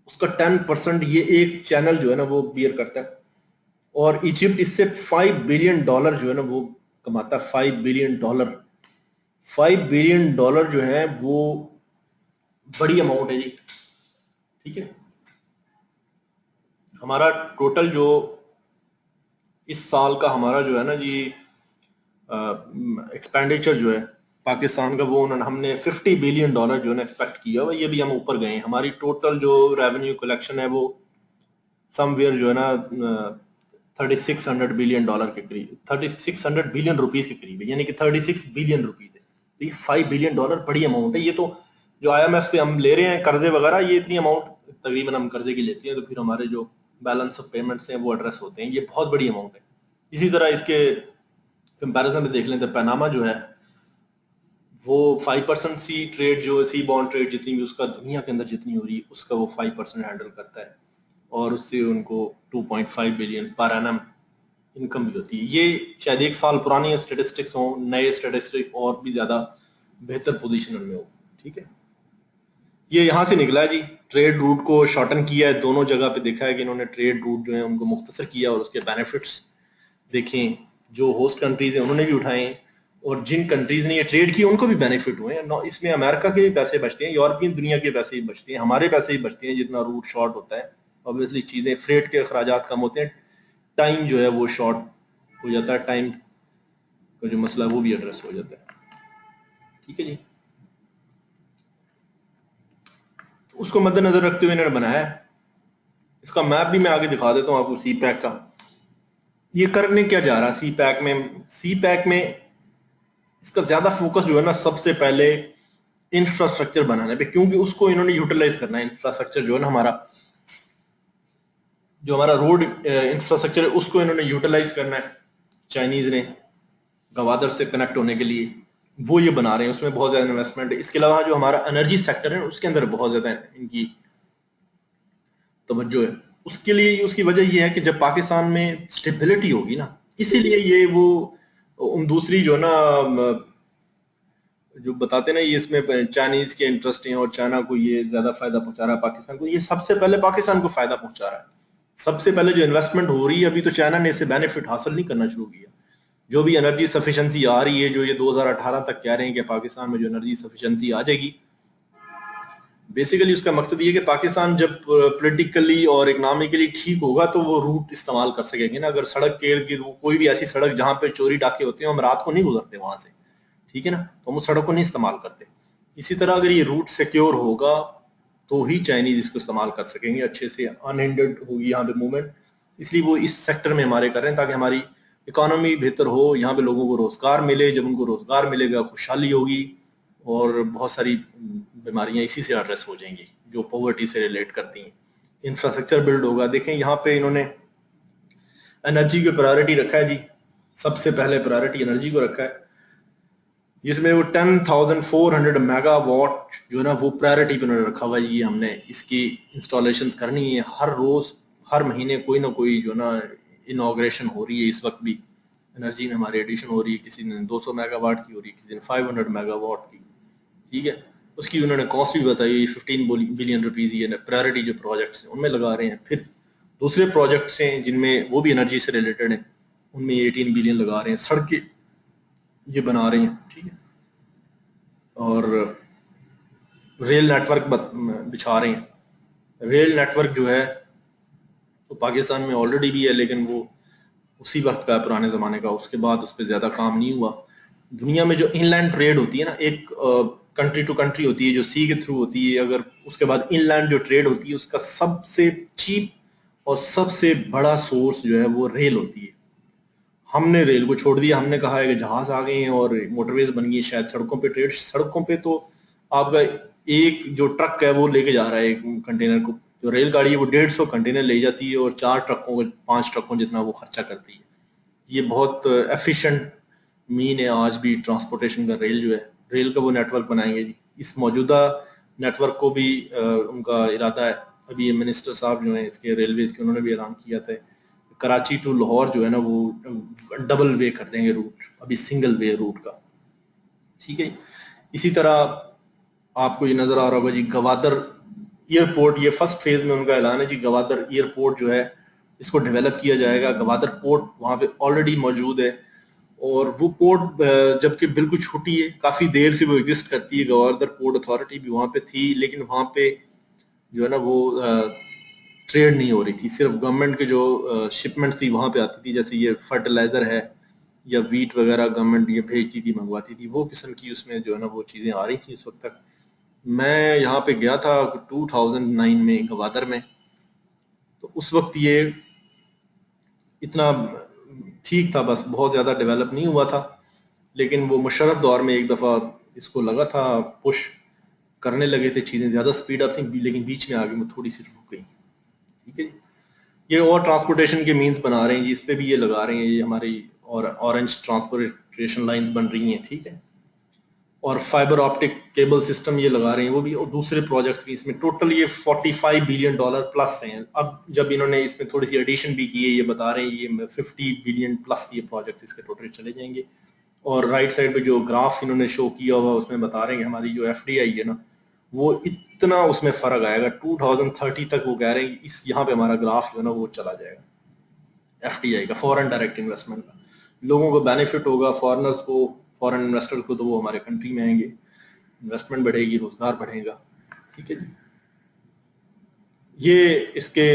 उसका 10% ये एक चैनल जो है ना वो बियर करता है, और इजिप्ट इससे $5 बिलियन जो है ना वो कमाता है। $5 बिलियन, $5 बिलियन जो है वो बड़ी अमाउंट है जी। ठीक है, हमारा टोटल जो इस साल का हमारा जो है ना जी एक्सपेंडिचर जो है पाकिस्तान का, वो हमने $50 बिलियन जो है ना एक्सपेक्ट किया हुआ, ये भी हम ऊपर गए हैं। हमारी टोटल जो रेवेन्यू कलेक्शन है वो समवेयर जो है ना 3600 बिलियन डॉलर के करीब, 3600 बिलियन रुपीस के करीब है, यानी कि 36 बिलियन रुपीस है। तो ये $5 बिलियन बड़ी अमाउंट है। ये तो जो IMF से हम ले रहे हैं कर्जे वगैरह, ये इतनी अमाउंट तकरीबन हम कर्जे की लेते हैं तो फिर हमारे जो बैलेंस ऑफ पेमेंट्स हैं वो एड्रेस होते हैं, ये बहुत बड़ी अमाउंट है। इसी तरह इसके कंपैरिजन में देख लें तो पनामा जो है वो 5% सी ट्रेड, जो सी बॉन्ड ट्रेड जितनी भी उसका दुनिया के अंदर जितनी हो रही है उसका वो 5% हैंडल करता है, और उससे उनको 2.5 बिलियन पर एनम इनकम भी होती है। ये शायद एक साल पुरानी स्टेटिस्टिक्स हो, नए स्टेटिस्टिक और भी ज्यादा बेहतर पोजीशन में हो। ठीक है, ये यहाँ से निकला है जी, ट्रेड रूट को शॉर्टन किया है, दोनों जगह पे देखा है कि इन्होंने ट्रेड रूट जो है उनको मुख्तसर किया, और उसके बेनिफिट्स देखें जो होस्ट कंट्रीज हैं उन्होंने भी उठाए, और जिन कंट्रीज ने ये ट्रेड की उनको भी बेनिफिट हुए हैं। इसमें अमेरिका के भी पैसे बचते हैं, यूरोपियन दुनिया के पैसे भी बचते हैं, हमारे पैसे भी बचते हैं जितना रूट शॉर्ट होता है। ऑब्वियसली चीजें, फ्रेट के अखराजात कम होते हैं, टाइम जो है वो शॉर्ट हो जाता है, टाइम का जो मसला वो भी एड्रेस हो जाता है। ठीक है जी, तो उसको मद्देनजर रखते हुए इन्होंने बनाया है। इसका मैप भी मैं आगे दिखा देता हूँ आपको सी पैक का। ये करने क्या जा रहा है सी पैक में इसका ज्यादा फोकस जो है ना सबसे पहले इंफ्रास्ट्रक्चर बनाने पे, क्योंकि उसको इन्होंने यूटिलाइज करना है। इंफ्रास्ट्रक्चर जो है ना हमारा रोड इंफ्रास्ट्रक्चर है उसको इन्होंने यूटिलाइज करना है, चाइनीज ने गवादर से कनेक्ट होने के लिए वो ये बना रहे हैं, उसमें बहुत ज्यादा इन्वेस्टमेंट है। इसके अलावा जो हमारा एनर्जी सेक्टर है उसके अंदर बहुत ज्यादा इनकी तवज्जो है। उसके लिए उसकी वजह ये है कि जब पाकिस्तान में स्टेबिलिटी होगी ना, इसीलिए ये वो दूसरी जो ना जो बताते ना ये इसमें चाइनीज के इंटरेस्ट हैं और चाइना को ये ज्यादा फायदा पहुंचा रहा है पाकिस्तान को, ये सबसे पहले पाकिस्तान को फायदा पहुंचा रहा है। सबसे पहले जो इन्वेस्टमेंट हो रही है अभी तो चाइना ने इससे बेनिफिट हासिल नहीं करना शुरू किया। जो भी एनर्जी सफिशिएंसी आ रही है, जो ये 2018 तक कह रहे हैं कि पाकिस्तान में जो एनर्जी सफिशिएंसी आ जाएगी, बेसिकली उसका मकसद ये कि पाकिस्तान जब पॉलिटिकली और इकोनॉमिकली ठीक होगा तो वो रूट इस्तेमाल कर सकेंगे ना। अगर सड़क के इर्द गिर्द कोई भी ऐसी सड़क जहां पे चोरी डाके होते हैं, हम रात को नहीं गुजरते वहां से, ठीक है ना, तो हम उस सड़क को नहीं इस्तेमाल करते। इसी तरह अगर ये रूट सिक्योर होगा तो ही चाइनीज इसको इस्तेमाल कर सकेंगे अच्छे से, अनहिंडर्ड होगी यहाँ पे मूवमेंट। इसलिए वो इस सेक्टर में हमारे कर रहे हैं ताकि हमारी इकोनॉमी बेहतर हो, यहाँ पे लोगों को रोजगार मिले। जब उनको रोजगार मिलेगा खुशहाली होगी, और बहुत सारी बीमारियां इसी से एड्रेस हो जाएंगी जो पॉवर्टी से रिलेट करती हैं। इंफ्रास्ट्रक्चर बिल्ड होगा। देखें यहाँ पे इन्होंने एनर्जी को प्रायोरिटी रखा है जी, सबसे पहले प्रायोरिटी एनर्जी को रखा है, जिसमें वो 10,400 मेगावाट जो है ना वो प्रायोरिटी पे उन्होंने रखा हुआ है। ये हमने इसकी इंस्टॉलेशन करनी है हर रोज, हर महीने कोई ना कोई जो है ना इनॉग्रेशन हो रही है। इस वक्त भी एनर्जी में हमारी एडिशन हो रही है, किसी दिन 200 मेगावाट की हो रही है, किसी दिन 500 मेगावाट की, ठीक है। उसकी उन्होंने कॉस्ट भी बताई, 15 बिलियन रुपीज ये प्रायोरिटी जो प्रोजेक्ट्स हैं उनमें लगा रहे हैं। फिर दूसरे प्रोजेक्ट्स हैं जिनमें वो भी एनर्जी से रिलेटेड है, उनमें 18 बिलियन लगा रहे हैं, सड़कें ये बना रहे हैं, ठीक है, और रेल नेटवर्क बिछा रहे हैं। रेल नेटवर्क जो है तो पाकिस्तान में ऑलरेडी भी है, लेकिन वो उसी वक्त का पुराने जमाने का, उसके बाद उस पर ज्यादा काम नहीं हुआ। दुनिया में जो इनलैंड ट्रेड होती है ना, एक कंट्री टू कंट्री होती है जो सी के थ्रू होती है, अगर उसके बाद इनलैंड जो ट्रेड होती है उसका सबसे चीप और सबसे बड़ा सोर्स जो है वो रेल होती है। हमने रेल को छोड़ दिया, हमने कहा है कि जहाज आ गए हैं और मोटरवेज बन गई, शायद सड़कों पे ट्रेड। सड़कों पे तो आपका एक जो ट्रक है वो लेके जा रहा है एक कंटेनर को, जो रेलगाड़ी है वो 150 कंटेनर ले जाती है और 4 ट्रकों 5 ट्रकों जितना वो खर्चा करती है। ये बहुत एफिशिएंट मीन है आज भी ट्रांसपोर्टेशन का, रेल जो है। रेल का वो नेटवर्क बनाएंगे जी। इस मौजूदा नेटवर्क को भी उनका इरादा है। अभी ये मिनिस्टर साहब जो हैं इसके रेलवेज के, उन्होंने भी ऐलान किया था कराची टू लाहौर जो है ना वो डबल वे कर देंगे रूट, अभी सिंगल वे रूट का, ठीक है। इसी तरह आपको ये नजर आ रहा होगा जी गवादर एयरपोर्ट, ये फर्स्ट फेज में उनका ऐलान है जी। गवादर एयरपोर्ट जो है इसको डेवलप किया जाएगा। गवादर पोर्ट वहां पे ऑलरेडी मौजूद है और वो पोर्ट जबकि बिल्कुल छोटी है, काफी देर से वो एग्जिस्ट करती है। गवादर पोर्ट अथॉरिटी भी वहां पे थी, लेकिन वहां पे जो है ना वो ट्रेड नहीं हो रही थी। सिर्फ गवर्नमेंट के जो शिपमेंट थी वहां पे आती थी, जैसे ये फर्टिलाइजर है या वीट वगैरह गवर्नमेंट ये भेजती थी, मंगवाती थी, वो किस्म की उसमें जो है ना वो चीजें आ रही थी इस वक्त तक। मैं यहाँ पे गया था 2009 में गवादर में, तो उस वक्त ये इतना ठीक था, बस बहुत ज्यादा डेवलप नहीं हुआ था। लेकिन वो मुशर्रफ दौर में एक दफा इसको लगा था पुश करने लगे थे, चीजें ज्यादा स्पीड अप थी, लेकिन बीच में आगे वो थोड़ी सी रुक गई, ठीक है। ये और ट्रांसपोर्टेशन के मीन्स बना रहे हैं जी, इस पे भी ये लगा रहे हैं, ये हमारी और ऑरेंज ट्रांसपोर्टेशन लाइंस बन रही हैं, ठीक है। और फाइबर ऑप्टिक केबल सिस्टम ये लगा रहे हैं वो भी, और दूसरे प्रोजेक्ट्स भी। इसमें टोटल ये $45 बिलियन प्लस हैं। अब जब इन्होंने इसमें थोड़ी सी एडिशन भी की है, ये बता रहे हैं ये 50 बिलियन प्लस ये प्रोजेक्ट्स इसके टोटल चले जाएंगे। और राइट साइड पे जो ग्राफ इन्होंने शो किया हुआ उसमें बता रहे हैं कि हमारी जो FDI है ना वो इतना उसमें फर्क आएगा 2030 तक। वो कह रहे हैं इस यहाँ पे हमारा ग्राफ जो है ना वो चला जाएगा FDI का, फॉरेन डायरेक्ट इन्वेस्टमेंट का। लोगों को बेनिफिट होगा, फॉरेनर्स को, फॉरेन इन्वेस्टर्स को, तो वो हमारे कंट्री में आएंगे, इन्वेस्टमेंट बढ़ेगी, रोजगार बढ़ेगा, ठीक है जी। ये इसके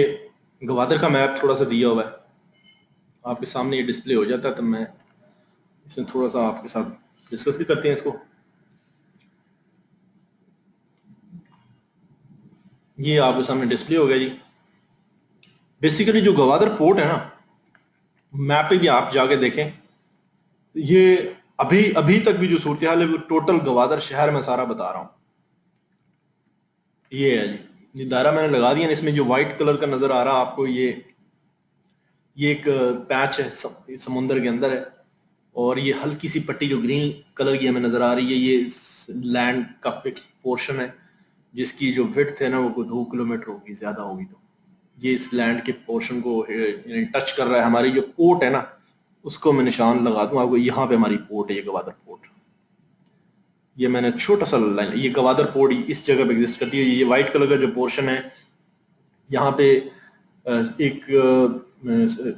गवादर का मैप थोड़ा सा दिया हुआ है आपके सामने, ये डिस्प्ले हो जाता है, तो मैं इसमें थोड़ा सा आपके साथ डिस्कस भी करते हैं इसको। ये आपके सामने डिस्प्ले हो गया जी। बेसिकली जो गवादर पोर्ट है ना, मैप पे भी आप जाके देखें, ये अभी अभी तक भी जो सूरत हाल है वो टोटल गवादर शहर में सारा बता रहा हूं। ये है जी, ये दायरा मैंने लगा दिया। इसमें जो व्हाइट कलर का नजर आ रहा है आपको, ये एक पैच है समुंदर के अंदर है, और ये हल्की सी पट्टी जो ग्रीन कलर की हमें नजर आ रही है ये लैंड का पोर्शन है, जिसकी जो विड्थ है ना वो 2 किलोमीटर होगी, ज्यादा होगी। तो ये इस लैंड के पोर्शन को टच कर रहा है। हमारी जो पोर्ट है ना उसको मैं निशान लगा दूं आपको, यहाँ पे हमारी पोर्ट है, ये गवादर पोर्ट। ये मैंने छोटा सा लाइन, ये गवादर पोर्ट इस जगह पे एग्जिस्ट करती है। ये व्हाइट कलर का जो पोर्शन है, यहाँ पे एक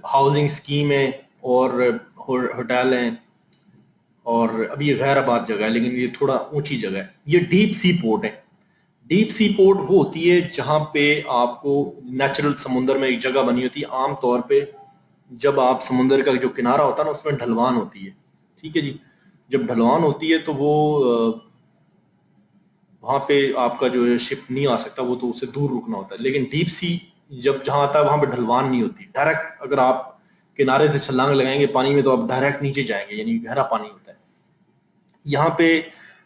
हाउसिंग स्कीम है और होटल हैं, और अभी ये गैराबाद जगह है, लेकिन ये थोड़ा ऊंची जगह है। ये डीप सी पोर्ट है। डीप सी पोर्ट वो होती है जहां पे आपको नेचुरल समुद्र में एक जगह बनी होती है। आमतौर पे जब आप समुद्र का जो किनारा होता है ना उसमें ढलवान होती है, ठीक है जी। जब ढलवान होती है तो वो वहां पे आपका जो है शिप नहीं आ सकता, वो तो उससे दूर रुकना होता है। लेकिन डीप सी जब जहां आता है वहां पे ढलवान नहीं होती, डायरेक्ट अगर आप किनारे से छलांग लगाएंगे पानी में तो आप डायरेक्ट नीचे जाएंगे, यानी गहरा पानी होता है। यहाँ पे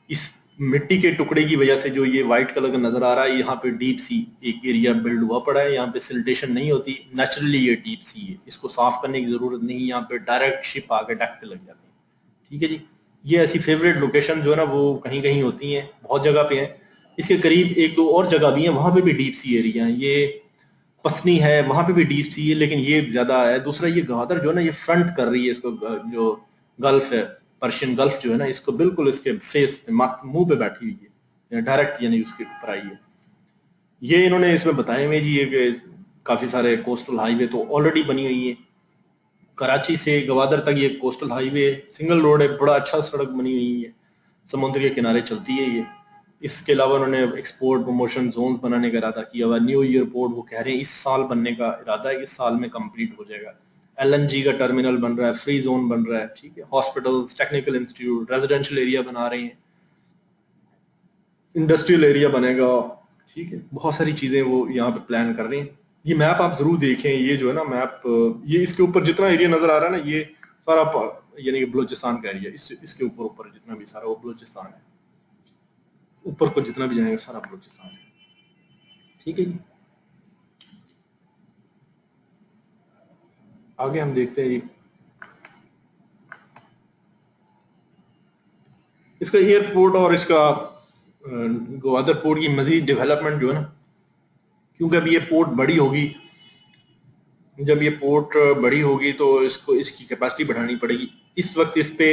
इस मिट्टी के टुकड़े की वजह से जो ये व्हाइट कलर का नजर आ रहा है, यहाँ पे डीप सी एक एरिया बिल्ड हुआ पड़ा है। यहाँ पे सिल्टेशन नहीं होती, नेचुरली ये डीप सी है, इसको साफ करने की जरूरत नहीं। यहाँ पे डायरेक्ट शिप आके डक पे लग जाती है। ठीक है जी, ये ऐसी फेवरेट लोकेशन जो है ना वो कहीं कहीं होती हैं, बहुत जगह पे हैं। इसके करीब एक दो और जगह भी है, वहां पे भी डीप सी एरिया है। ये पसनी है, वहां पे भी डीप सी है, लेकिन ये ज्यादा है। दूसरा ये गवादर जो है ना ये फ्रंट कर रही है इसको, जो गल्फ है, पर्शियन गल्फ जो है ना, इसको बिल्कुल इसके फेस पे मुंह पे बैठी हुई है, डायरेक्ट यानी उसके ऊपर आई है। ये इन्होंने इसमें बताए हुए जी, ये काफी सारे कोस्टल हाईवे तो ऑलरेडी बनी हुई है। कराची से गवादर तक ये कोस्टल हाईवे सिंगल रोड है, बड़ा अच्छा सड़क बनी हुई है, समुद्र के किनारे चलती है ये। इसके अलावा उन्होंने एक्सपोर्ट प्रमोशन जोन बनाने का इरादा किया हुआ। न्यू एयरपोर्ट वो कह रहे हैं इस साल बनने का इरादा है, इस साल में कंप्लीट हो जाएगा। LNG का टर्मिनल बन रहा है, फ्री जोन बन रहा है, ठीक है, hospitals, technical institute, residential area बना रहे हैं, इंडस्ट्रियल एरिया बनेगा, ठीक है, बहुत सारी चीजें वो यहाँ पे प्लान कर रहे हैं। ये मैप आप जरूर देखें, ये जो है ना मैप, ये इसके ऊपर जितना एरिया नजर आ रहा है ना, ये सारा यानी कि बलूचिस्तान का एरिया, इसके ऊपर ऊपर जितना भी सारा वो बलूचिस्तान है, ऊपर को जितना भी जाएगा सारा बलूचिस्तान है। ठीक है जी, आगे हम देखते हैं जी इसका एयरपोर्ट और इसका गवादर पोर्ट की मजीद डेवलपमेंट जो है ना, क्योंकि अभी ये पोर्ट बड़ी होगी, जब ये पोर्ट बड़ी होगी तो इसको इसकी कैपेसिटी बढ़ानी पड़ेगी। इस वक्त इस पे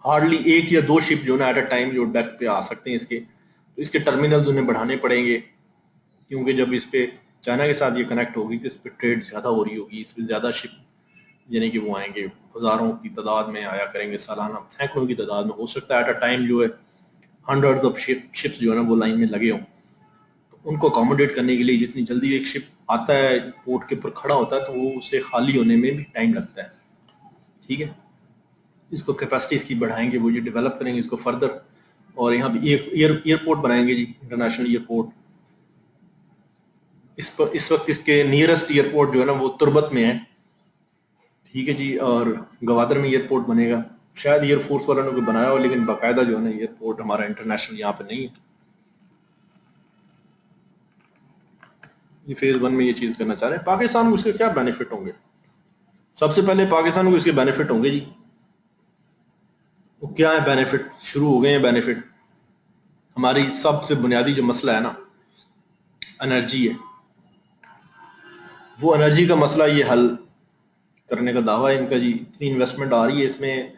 हार्डली एक या दो शिप जो ना एट अ टाइम जो डक पे आ सकते हैं इसके, तो इसके टर्मिनल्स उन्हें बढ़ाने पड़ेंगे, क्योंकि जब इस पे चाइना के साथ ये कनेक्ट होगी तो इस पे ट्रेड ज्यादा हो रही होगी, इस पे ज्यादा शिप यानी कि वो आएंगे, हजारों की तादाद में आया करेंगे, सालाना सैकड़ों की तादाद में, हो सकता है एट अ टाइम जो है हंड्रेड्स ऑफ शिप्स जो है ना वो लाइन में लगे हों। तो उनको अकोमोडेट करने के लिए जितनी जल्दी एक शिप आता है पोर्ट के ऊपर खड़ा होता है तो वो उसे खाली होने में भी टाइम लगता है। ठीक है, इसको कैपेसिटी इसकी बढ़ाएंगे, वो ये डेवलप करेंगे इसको फर्दर, और यहाँ भी एक एयरपोर्ट बनाएंगे जी, इंटरनेशनल एयरपोर्ट। इस वक्त इसके नियरेस्ट एयरपोर्ट जो है ना वो तुर्बत में है। ठीक है जी, और गवादर में एयरपोर्ट बनेगा, शायद एयरफोर्स वालों ने बनाया हो, लेकिन बाकायदा जो है ना एयरपोर्ट हमारा इंटरनेशनल यहाँ पे नहीं है। ये फेज 1 में ये चीज करना चाह रहे हैं। पाकिस्तान को इसके क्या बेनिफिट होंगे? सबसे पहले पाकिस्तान को इसके बेनिफिट होंगे जी, वो क्या है बेनिफिट, शुरू हो गए हैं बेनिफिट। हमारी सबसे बुनियादी जो मसला है ना एनर्जी है, वो एनर्जी का मसला ये हल करने का दावा है इनका जी। इतनी इन्वेस्टमेंट आ रही है इसमें,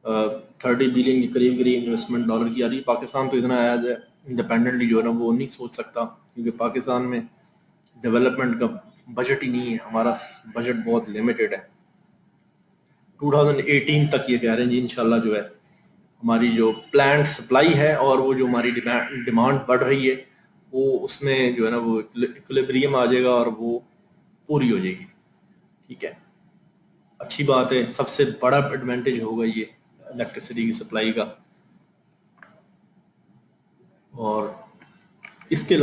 30 बिलियन के करीब करीब इन्वेस्टमेंट डॉलर की आ रही है। पाकिस्तान तो इतना आया है इंडिपेंडेंटली जो है ना वो नहीं सोच सकता, क्योंकि पाकिस्तान में डेवलपमेंट का बजट ही नहीं है, हमारा बजट बहुत लिमिटेड है। 2018 तक ये कह रहे हैं जी इंशाल्लाह जो है हमारी जो प्लांट सप्लाई है और वो जो हमारी डिमांड बढ़ रही है वो उसमें जो है ना वो इक्विलिब्रियम आ जाएगा और वो पूरी हो जाएगी। ठीक है, अच्छी बात है, सबसे बड़ा एडवांटेज होगा ये इलेक्ट्रिसिटी की सप्लाई का। और इसके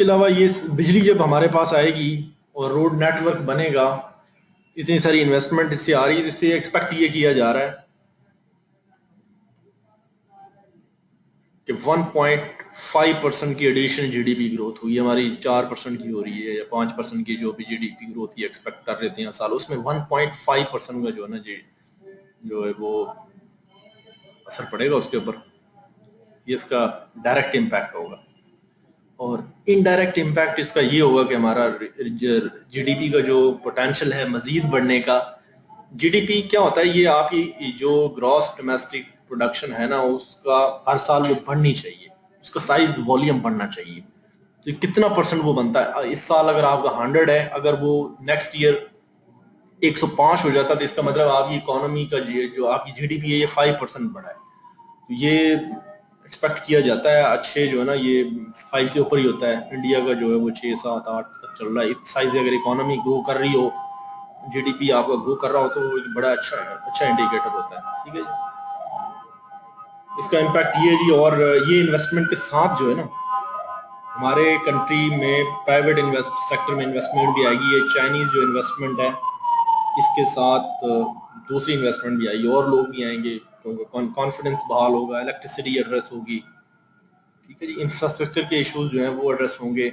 अलावा ये बिजली जब हमारे पास आएगी और रोड नेटवर्क बनेगा, इतनी सारी इन्वेस्टमेंट इससे आ रही है, इससे एक्सपेक्ट ये किया जा रहा है कि 1.5% की एडिशन जीडीपी ग्रोथ हुई, हमारी 4% की हो रही है या 5% की जो भी जीडीपी ग्रोथ ये एक्सपेक्ट कर रहे थे हर साल, उसमें 1.5% का जो है ना जी जो है वो असर पड़ेगा उसके ऊपर, ये इसका डायरेक्ट इम्पैक्ट होगा। और इनडायरेक्ट इम्पैक्ट इसका ये होगा कि हमारा जीडीपी का जो पोटेंशियल है मजीद बढ़ने का। जीडीपी क्या होता है, ये आपकी जो ग्रॉस डोमेस्टिक प्रोडक्शन है ना उसका हर साल वो बढ़नी चाहिए, उसका साइज वॉल्यूम बढ़ना चाहिए। तो कितना परसेंट वो बनता है, इस साल अगर आपका 100 है, अगर वो नेक्स्ट ईयर 105 हो जाता तो इसका मतलब आपकी इकोनॉमी का जो आपकी जीडीपी है ये 5% बढ़ा है। तो ये एक्सपेक्ट किया जाता है, अच्छे जो है ना ये 5 से ऊपर ही होता है। इंडिया का जो है वो 6, 7, 8 तक चल रहा है। इस साइज अगर इकोनॉमी ग्रो कर रही हो, जीडीपी आपका ग्रो कर रहा हो तो एक बड़ा अच्छा इंडिकेटर होता है। ठीक है जी, इसका इम्पैक्ट ये जी। और ये इन्वेस्टमेंट के साथ जो है ना हमारे कंट्री में प्राइवेट सेक्टर में इन्वेस्टमेंट भी आएगी। ये चाइनीज जो इन्वेस्टमेंट है इसके साथ दूसरी इन्वेस्टमेंट भी आएगी और लोग भी आएंगे, होगा, कॉन्फिडेंस बहाल होगा, इलेक्ट्रिसिटी एड्रेस होगी, ठीक है जी, इंफ्रास्ट्रक्चर के इश्यूज जो हैं वो एड्रेस होंगे,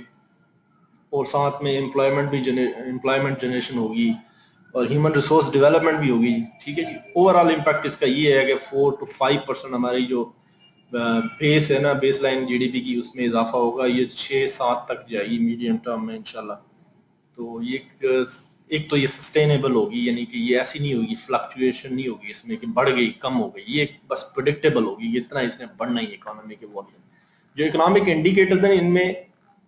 और साथ में एम्प्लॉयमेंट जनरेशन होगी और ह्यूमन रिसोर्स डेवलपमेंट भी होगी, ठीक है जी। ओवरऑल इम्पैक्ट इसका ये है कि 4 to 5% हमारी जो बेस है ना, बेस लाइन जीडीपी की, उसमें इजाफा होगा, ये 6-7 तक जाएगी मीडियम टर्म में इंशाल्लाह। तो ये एक तो ये सस्टेनेबल होगी, यानी कि ये ऐसी नहीं होगी, फ्लक्चुएशन नहीं होगी इसमें कि बढ़ गई कम हो गई, ये बस प्रिडिक्टेबल होगी, इतना इसने बढ़ना ही इकोनॉमी के वॉल्यूम। जो इकोनॉमिक इंडिकेटर्स हैं इनमें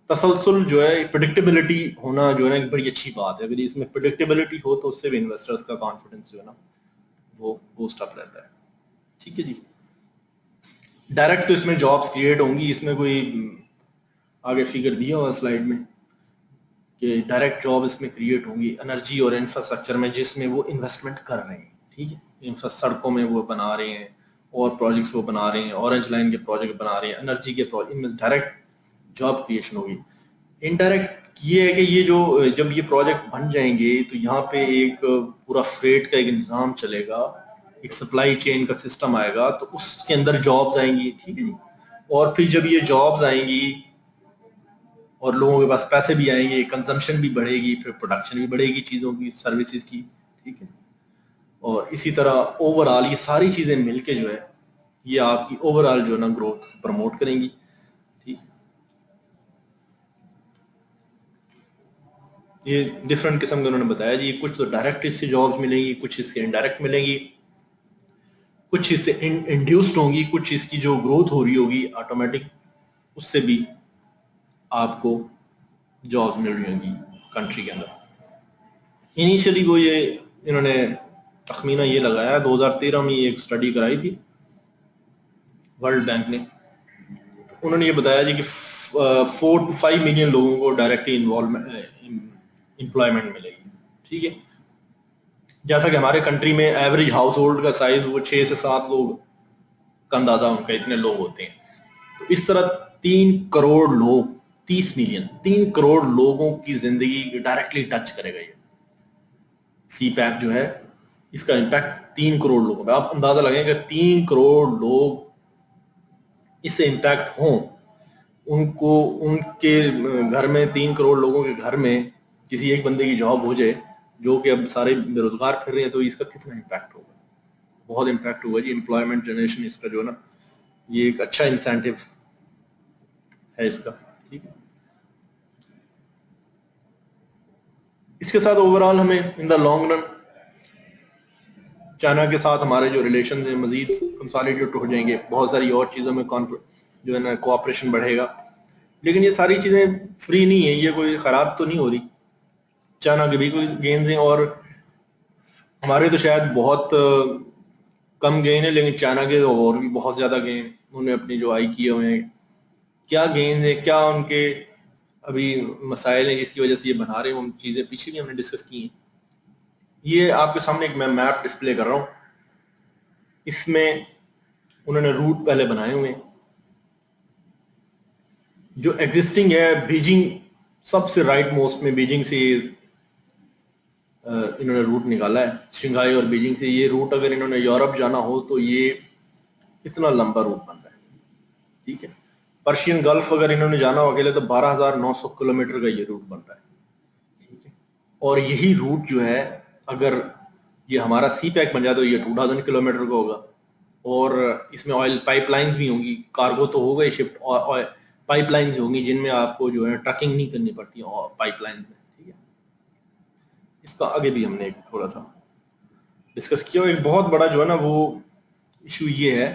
तसलसल जो है, प्रिडिक्टेबिलिटी होना जो है ना एक बड़ी अच्छी बात है। अगर इसमें प्रिडिक्टेबिलिटी हो तो उससे भी इन्वेस्टर्स का कॉन्फिडेंस जो है ना वो बूस्ट अप रहता है, ठीक है जी। डायरेक्ट तो इसमें जॉब्स क्रिएट होंगी, इसमें कोई आगे फिगर दिया हुआ स्लाइड में कि डायरेक्ट जॉब इसमें क्रिएट होंगी एनर्जी और इंफ्रास्ट्रक्चर में, जिसमें वो इन्वेस्टमेंट कर रहे हैं, ठीक है। सड़कों में वो बना रहे हैं और प्रोजेक्ट्स वो बना रहे हैं, ऑरेंज लाइन के प्रोजेक्ट बना रहे हैं, एनर्जी के प्रोजेक्ट, इनमें डायरेक्ट जॉब क्रिएशन होगी। इनडायरेक्ट ये है कि ये जो जब ये प्रोजेक्ट बन जाएंगे तो यहाँ पे एक पूरा फ्रेट का एक निज़ाम चलेगा, एक सप्लाई चेन का सिस्टम आएगा, तो उसके अंदर जॉब्स आएंगी, ठीक है जी। और फिर जब ये जॉब्स आएंगी और लोगों के पास पैसे भी आएंगे, कंजम्पशन भी बढ़ेगी, फिर प्रोडक्शन भी बढ़ेगी चीज़ों की, सर्विसेज की, ठीक है। और इसी तरह ओवरऑल ये सारी चीज़ें मिलके जो है ये आपकी ओवरऑल जो है ना ग्रोथ प्रमोट करेंगी, ठीक। ये डिफरेंट किस्म के उन्होंने बताया जी, कुछ तो डायरेक्ट इससे जॉब्स मिलेंगी, कुछ इससे इनडायरेक्ट मिलेंगी, कुछ इससे इंड्यूस्ड होंगी, कुछ इसकी जो ग्रोथ हो रही होगी ऑटोमेटिक, उससे भी आपको जॉब्स मिल रही होंगी कंट्री के अंदर। इनिशियली वो ये इन्होंने तखमीना ये लगाया, 2013 में ये एक स्टडी कराई थी वर्ल्ड बैंक ने, उन्होंने ये बताया जी कि 4 to 5 मिलियन लोगों को डायरेक्टली एम्प्लॉयमेंट मिलेगी, ठीक है। जैसा कि हमारे कंट्री में एवरेज हाउस होल्ड का साइज वो 6 से 7 लोग का अंदाजा उनका, इतने लोग होते हैं। तो इस तरह 3 करोड़ लोग, 30 मिलियन, 3 करोड़ लोगों की जिंदगी डायरेक्टली टच करेगा ये सी पैक जो है, इसका इम्पैक्ट 3 करोड़ लोगों पे। आप अंदाजा लगाएं कि 3 करोड़ लोग इससे इम्पैक्ट हों, उनको उनके घर में 3 करोड़ लोगों के घर में किसी एक बंदे की जॉब हो जाए, जो कि अब सारे बेरोजगार फिर रहे हैं, तो इसका कितना इम्पैक्ट होगा? बहुत इम्पैक्ट होगा जी। एम्प्लॉयमेंट जनरेशन इसका जो है ना, ये एक अच्छा इंसेंटिव है इसका, ठीक है। इसके साथ ओवरऑल हमें in the long run China के साथ हमारे जो रिलेशन है मजीद कंसोलिडेट हो जाएंगे, बहुत सारी और चीज़ों में जो है ना कोऑपरेशन बढ़ेगा। लेकिन ये सारी चीज़ें फ्री नहीं है, ये कोई खराब तो नहीं हो रही, चाइना के भी कोई गेन्स हैं और हमारे तो शायद बहुत कम गेन है, लेकिन चाइना के और भी बहुत ज्यादा गेन उन्होंने अपनी जो आई किए हुए हैं। क्या गेन है, क्या उनके अभी मसाइल हैं जिसकी वजह से ये बना रहे हैं, उन चीजें पीछे भी हमने डिस्कस की हैं। ये आपके सामने एक मैं मैप डिस्प्ले कर रहा हूँ, इसमें उन्होंने रूट पहले बनाए हुए हैं। जो एग्जिस्टिंग है बीजिंग सबसे राइट मोस्ट में, बीजिंग से इन्होंने रूट निकाला है, शंघाई और बीजिंग से। ये रूट अगर इन्होंने यूरोप जाना हो तो ये इतना लंबा रूट बन रहा है, ठीक है। पर्शियन गल्फ अगर इन्होंने जाना हो अकेले तो 12,900 किलोमीटर का ये रूट बन रहा है, ठीक है। और यही रूट जो है अगर ये हमारा सी पैक बन जाए तो ये 2000 किलोमीटर का होगा, और इसमें ऑयल पाइपलाइंस भी होंगी, कार्गो तो होगा ही शिफ्ट, और पाइपलाइंस होंगी जिनमें आपको जो है ट्रकिंग नहीं करनी पड़ती पाइपलाइन में, ठीक है। इसका आगे भी हमने एक थोड़ा सा डिस्कस किया। एक बहुत बड़ा जो है ना वो इशू ये है,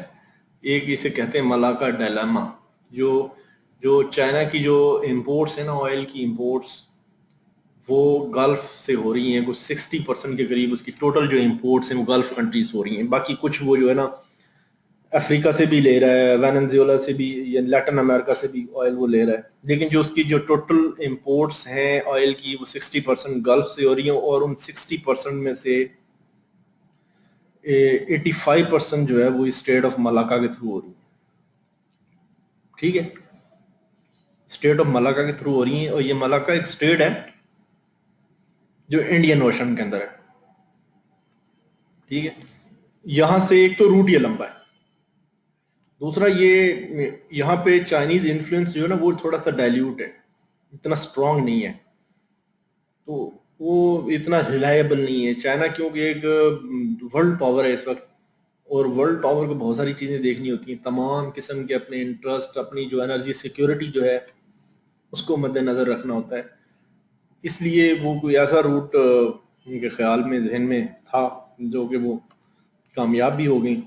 एक इसे कहते हैं मलाका डायलेमा। जो जो चाइना की जो इंपोर्ट्स है ना, ऑयल की इंपोर्ट्स, वो गल्फ से हो रही हैं, कुछ 60% के करीब उसकी टोटल जो इंपोर्ट्स हैं वो गल्फ कंट्रीज हो रही हैं। बाकी कुछ वो जो है ना अफ्रीका से भी ले रहा है, वेनेजुएला से भी, या लैटिन अमेरिका से भी ऑयल वो ले रहा है। लेकिन जो उसकी जो टोटल इंपोर्ट्स हैं ऑयल की वो 60% गल्फ से हो रही हैं, और उन 60% में से 85% जो है वो स्टेट ऑफ मलाका के थ्रू हो रही है, ठीक है। स्टेट ऑफ मलाका के थ्रू हो रही है, और ये मलाका एक स्टेट है जो इंडियन ओशन के अंदर है, ठीक है। यहां से एक तो रूट ये लंबा है, दूसरा ये यहाँ पे चाइनीज इन्फ्लुएंस जो है ना वो थोड़ा सा डाइल्यूट है, इतना स्ट्रांग नहीं है, तो वो इतना रिलायबल नहीं है। चाइना क्योंकि एक वर्ल्ड पावर है इस वक्त, और वर्ल्ड पावर को बहुत सारी चीजें देखनी होती हैं, तमाम किस्म के अपने इंटरेस्ट, अपनी जो एनर्जी सिक्योरिटी जो है उसको मद्देनजर रखना होता है। इसलिए वो कोई ऐसा रूट उनके ख्याल में, जहन में था, जो कि वो कामयाब भी हो गई।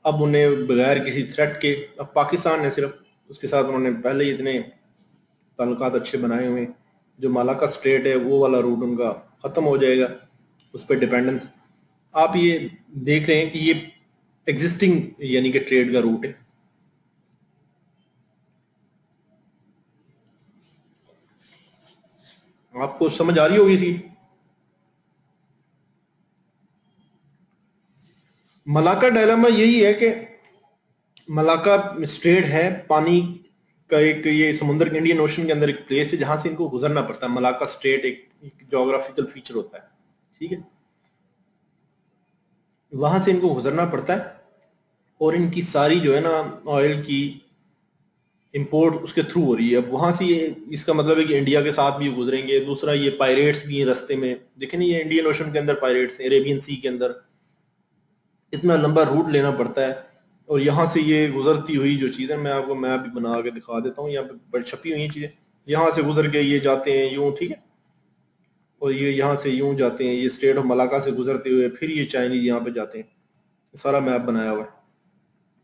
अब उन्हें बगैर किसी थ्रेट के, अब पाकिस्तान ने सिर्फ, उसके साथ उन्होंने पहले ही इतने ताल्लुकात अच्छे बनाए हुए हैं, जो मालाका स्ट्रेट है वो वाला रूट उनका खत्म हो जाएगा, उस पर डिपेंडेंस। आप ये देख रहे हैं कि ये एग्जिस्टिंग यानी कि ट्रेड का रूट है। आपको समझ आ रही होगी थी। मलाका डायलेमा यही है कि मलाका स्ट्रेट है, पानी का एक, ये समुद्र के इंडियन ओशन के अंदर एक प्लेस है जहां से इनको गुजरना पड़ता है। मलाका स्ट्रेट एक जोग्राफिकल फीचर होता है, ठीक है, वहां से इनको गुजरना पड़ता है, और इनकी सारी जो है ना ऑयल की इंपोर्ट उसके थ्रू हो रही है। अब वहां से ये, इसका मतलब है कि इंडिया के साथ भी गुजरेंगे। दूसरा, ये पायरेट्स भी हैं रास्ते में, देखें ये इंडियन ओशन के अंदर पायरेट्स हैं, अरेबियन सी के अंदर इतना लंबा रूट लेना पड़ता है। और यहाँ से ये गुजरती हुई जो चीज़ें, मैं आपको मैप भी बना के दिखा देता हूँ, यहाँ पे बड़ी छपी हुई चीज़ें, यहाँ से गुजर के ये जाते हैं यूं, ठीक है, और ये यहाँ से यूं जाते हैं, ये स्टेट ऑफ मलाका से गुजरते हुए फिर ये चाइनीज यहाँ पे जाते हैं, सारा मैप बनाया हुआ है।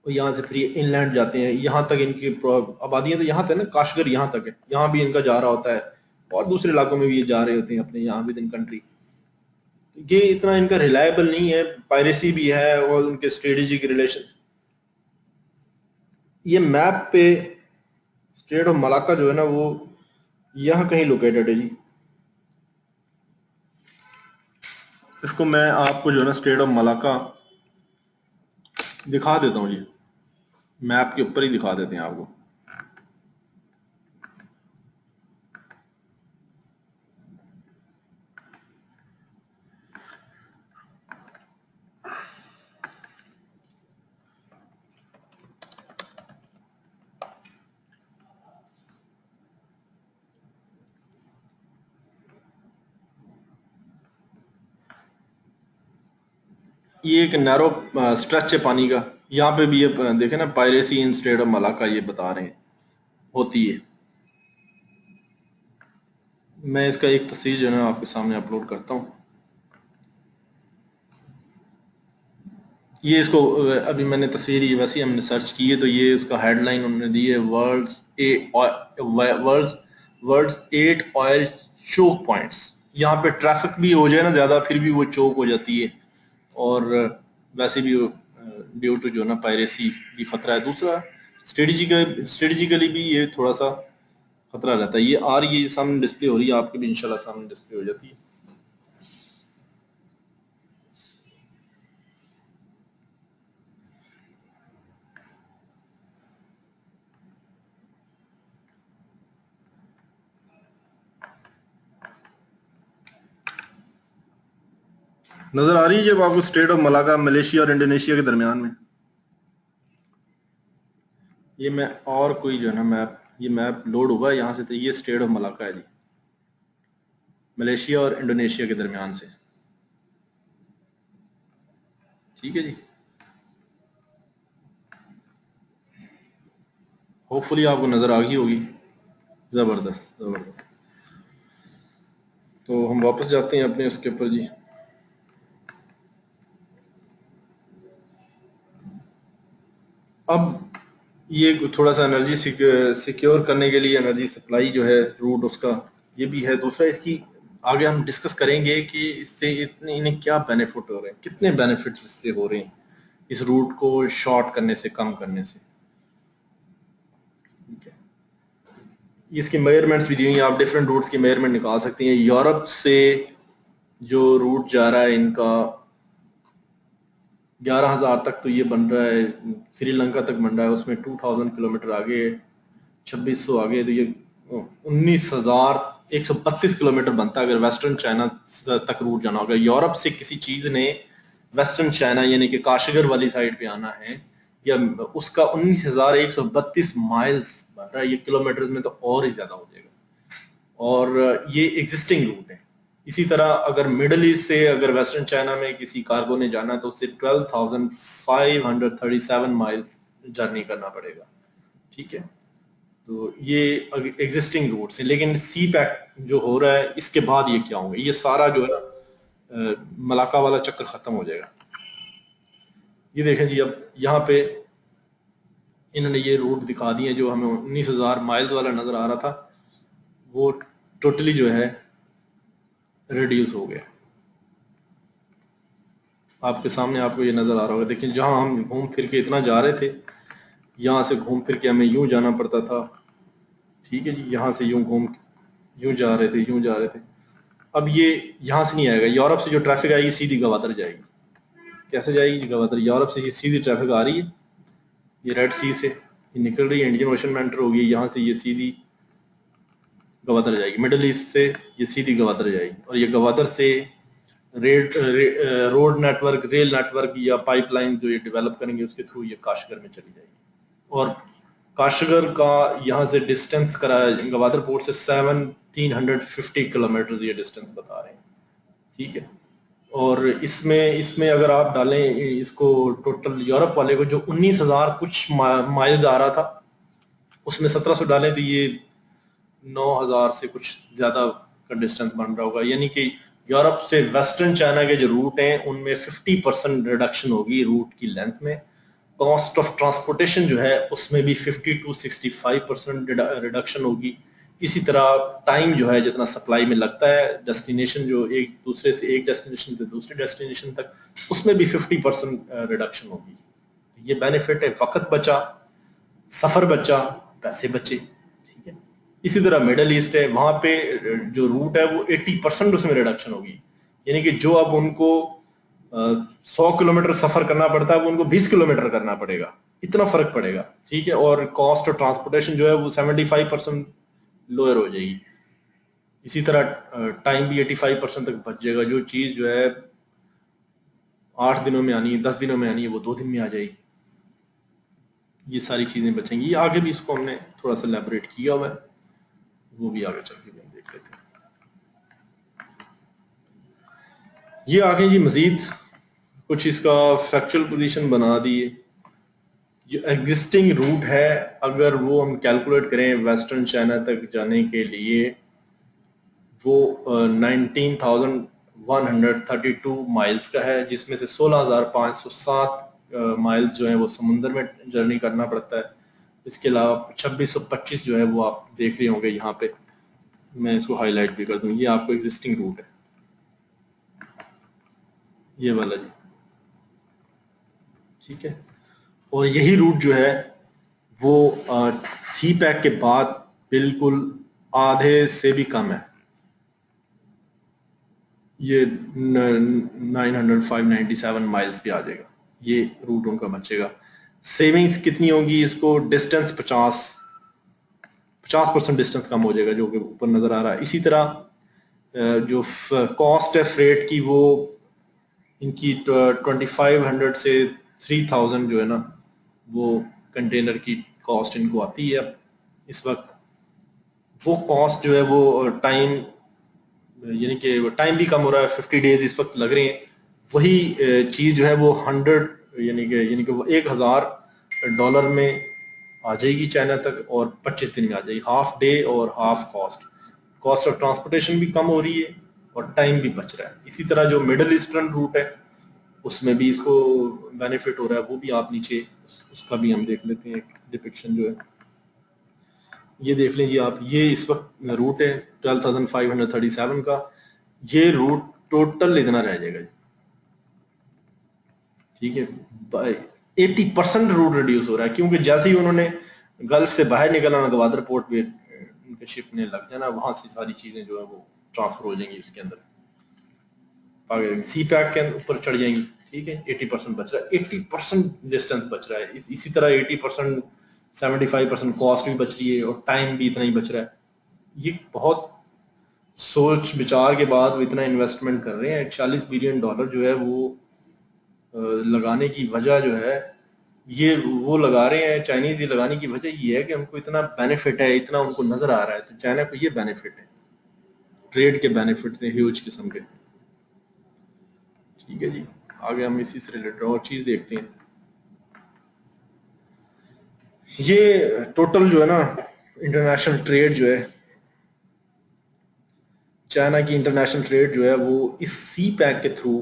और यहाँ से फिर ये इनलैंड जाते हैं, यहाँ तक इनकी आबादियाँ तो यहाँ तक ना, काशगर यहाँ तक है, यहाँ भी इनका जा रहा होता है, और दूसरे इलाकों में भी ये जा रहे होते हैं अपने यहाँ विद इन कंट्री। ये इतना इनका रिलायबल नहीं है, पायरेसी भी है और उनके स्ट्रेटेजिक रिलेशन। ये मैप पे स्टेट ऑफ मलाका जो है ना वो यहाँ कहीं लोकेटेड है जी। इसको मैं आपको जो है ना स्टेट ऑफ मलाका दिखा देता हूँ जी, मैप के ऊपर ही दिखा देते हैं आपको। ये एक नैरो स्ट्रेच है पानी का, यहाँ पे भी ये देखे ना, piracy in state of Malacca ये बता रहे हैं होती है। मैं इसका एक तस्वीर जो है ना आपके सामने अपलोड करता हूँ। ये इसको अभी मैंने तस्वीर ये वैसे ही हमने सर्च की है, तो ये उसका हेडलाइन उन्होंने दी है, वर्ल्ड्स 8 ऑयल चोक पॉइंट्स। यहाँ पे ट्रैफिक भी हो जाए ना ज्यादा, फिर भी वो चोक हो जाती है, और वैसे भी ड्यू टू जो ना पायरेसी भी खतरा है। दूसरा, स्ट्रेटेजिकली भी ये थोड़ा सा खतरा रहता है। ये आ रही है सामने डिस्प्ले हो रही है, आपके भी इंशाल्लाह सामने डिस्प्ले हो जाती है। नजर आ रही है जब आपको स्टेट ऑफ मलाका मलेशिया और इंडोनेशिया के दरमियान में। ये मैं और कोई जो है ना मैप, ये मैप लोड हुआ है यहाँ से, तो ये स्टेट ऑफ मलाका है जी, मलेशिया और इंडोनेशिया के दरमियान से, ठीक है जी। होपफुली आपको नजर आ गई होगी। जबरदस्त जबरदस्त। तो हम वापस जाते हैं अपने उसके ऊपर जी। अब ये थोड़ा सा एनर्जी सिक्योर करने के लिए, एनर्जी सप्लाई जो है रूट उसका ये भी है। दूसरा, इसकी आगे हम डिस्कस करेंगे कि इससे इतने इन्हें क्या बेनिफिट हो रहे हैं, कितने बेनिफिट्स इससे हो रहे हैं इस रूट को शॉर्ट करने से, कम करने से, ठीक है। इसकी मेजरमेंट्स भी दी हुई हैं, आप डिफरेंट रूट्स की मेजरमेंट निकाल सकती हैं। यूरोप से जो रूट जा रहा है इनका 11,000 तक तो ये बन रहा है, श्रीलंका तक बन रहा है, उसमें 2000 किलोमीटर आगे, 2600 आगे, तो ये 19,132 किलोमीटर बनता है अगर वेस्टर्न चाइना तक रूट जाना होगा। यूरोप से किसी चीज ने वेस्टर्न चाइना यानी कि काशीगर वाली साइड पे आना है, या उसका 19,132 माइल्स बन रहा है। ये किलोमीटर में तो और ही ज्यादा हो जाएगा, और ये एग्जिस्टिंग रूट है। इसी तरह अगर मिडल ईस्ट से अगर वेस्टर्न चाइना में किसी कार्गो ने जाना तो उसे 12,537 माइल्स जर्नी करना पड़ेगा। ठीक है, तो ये एग्जिस्टिंग रूट्स है। लेकिन सी पैक जो हो रहा है इसके बाद ये क्या होंगे, ये सारा जो है ना मलाका वाला चक्कर खत्म हो जाएगा। ये देखें जी, अब यहाँ पे इन्होंने ये रूट दिखा दिए जो हमें 19,000 माइल्स वाला नजर आ रहा था, वो टोटली जो है रिड्यूस हो गया। आपके सामने आपको ये नजर आ रहा होगा। देखिए, जहां हम घूम फिर के इतना जा रहे थे, यहाँ से घूम फिर के हमें यूं जाना पड़ता था। ठीक है जी, यहाँ से यूं जा रहे थे, यूं जा रहे थे। अब ये यहाँ से नहीं आएगा। यूरोप से जो ट्रैफिक आएगी सीधी गवादर जाएगी। कैसे जाएगी जी? गवादर, यूरोप से ये सीधी ट्रैफिक आ रही है, ये रेड सी से ये निकल रही है, इंडियन ओशन में एंटर होगी, यहाँ से ये सीधी गवादर जाएगी। मिडिल ईस्ट से ये सीधी गवादर जाएगी, और ये गवादर से रोड नेटवर्क, रेल नेटवर्क या पाइपलाइन जो ये डेवलप करेंगे उसके थ्रू ये काशगर में चली जाएगी। और काशगर का यहाँ से डिस्टेंस करा गवादर पोर्ट से 1750 किलोमीटर ये डिस्टेंस बता रहे हैं। ठीक है, और इसमें इसमें अगर आप डालें इसको टोटल यूरोप वाले को जो 19,000 कुछ माइल्स आ रहा था, उसमें 1700 डालें तो ये 9,000 से कुछ ज्यादा का डिस्टेंस बन रहा होगा। यानी कि यूरोप से वेस्टर्न चाइना के जो रूट हैं उनमें 50% रिडक्शन होगी रूट की लेंथ में। कॉस्ट ऑफ ट्रांसपोर्टेशन जो है उसमें भी 50 to 65% रिडक्शन होगी। इसी तरह टाइम जो है जितना सप्लाई में लगता है, डेस्टिनेशन जो एक दूसरे से एक डेस्टिनेशन से दूसरे डेस्टिनेशन तक, उसमें भी 50% रिडक्शन होगी। ये बेनिफिट है, वक्त बचा, सफर बचा, पैसे बचे। ठीक है, इसी तरह मिडल ईस्ट है, वहां पे जो रूट है वो 80% उसमें रिडक्शन होगी। यानी कि जो अब उनको 100 किलोमीटर सफर करना पड़ता है वो उनको 20 किलोमीटर करना पड़ेगा, इतना फर्क पड़ेगा। ठीक है, और कॉस्ट ऑफ ट्रांसपोर्टेशन जो है वो 75% लोअर हो जाएगी। इसी तरह टाइम भी 85% तक बच जाएगा। जो चीज जो है 8 दिनों में आनी है, 10 दिनों में आनी है, वो 2 दिन में आ जाएगी। ये सारी चीजें बचेंगी। ये आगे भी इसको हमने थोड़ा सा एलैबोरेट किया हुआ है, वो भी आगे चल के देख लेते हैं। ये आगे जी मजीद कुछ इसका फैक्चुअल पोजीशन बना दी है। जो एग्जिस्टिंग रूट है अगर वो हम कैलकुलेट करें वेस्टर्न चाइना तक जाने के लिए, वो 19,132 माइल्स का है, जिसमें से 16,507 माइल्स जो है वो समुंदर में जर्नी करना पड़ता है। इसके अलावा 2625 जो है वो आप देख रहे होंगे यहाँ पे, मैं इसको हाईलाइट भी कर दूं। ये आपको एग्जिस्टिंग रूट है, ये वाला जी। ठीक है, और यही रूट जो है वो सी पैक के बाद बिल्कुल आधे से भी कम है। ये 900-597 माइल्स पे आ जाएगा, ये रूट उनका बचेगा। सेविंग्स कितनी होगी इसको? डिस्टेंस 50% डिस्टेंस कम हो जाएगा, जो कि ऊपर नजर आ रहा है। इसी तरह जो कॉस्ट है फ्रेट की, वो इनकी 2500 से 3000 जो है ना, वो कंटेनर की कॉस्ट इनको आती है इस वक्त। वो कॉस्ट जो है वो टाइम, यानी कि टाइम भी कम हो रहा है, 50 डेज इस वक्त लग रहे हैं। वही चीज जो है वो 100 यानी कि वो $1,000 में आ जाएगी चाइना तक, और 25 दिन में आ जाएगी। हाफ डे और half cost. Cost of transportation भी कम हो रही है और टाइम भी बच रहा है। इसी तरह जो मिडल ईस्टर्न रूट है उसमें भी इसको बेनिफिट हो रहा है। वो भी आप नीचे उसका भी हम देख लेते हैं, डिपिक्शन जो है ये देख लीजिए आप। ये इस वक्त रूट है 12,537 का। ये रूट टोटल इतना रह जाएगा जी। ठीक है, 80% रूट रिड्यूस हो रहा है, क्योंकि जैसे ही उन्होंने गल्फ से बाहर निकलना, गवादर पोर्ट पे उनके शिप ने लग जाना, वहां से सारी चीजें जो है वो ट्रांसफर हो जाएंगी उसके अंदर, सी पैक के ऊपर चढ़ जाएंगी। ठीक है, 80% बच रहा है, 80% डिस्टेंस बच रहा है। इसी तरह 80%, 75% कॉस्ट भी बच रही है और टाइम भी इतना ही बच रहा है। ये बहुत सोच विचार के बाद वो इतना इन्वेस्टमेंट कर रहे हैं। $40 बिलियन जो है वो लगाने की वजह जो है, ये वो लगा रहे हैं चाइनीज, ये लगाने की वजह ये है कि हमको इतना बेनिफिट है, इतना उनको नजर आ रहा है, तो चाइना को ये बेनिफिट है, ट्रेड के बेनिफिट थे ह्यूज किस्म के। ठीक है जी, आगे हम इसी से रिलेटेड और चीज देखते हैं। ये टोटल जो है ना इंटरनेशनल ट्रेड जो है, चाइना की इंटरनेशनल ट्रेड जो है वो इस सी पैक के थ्रू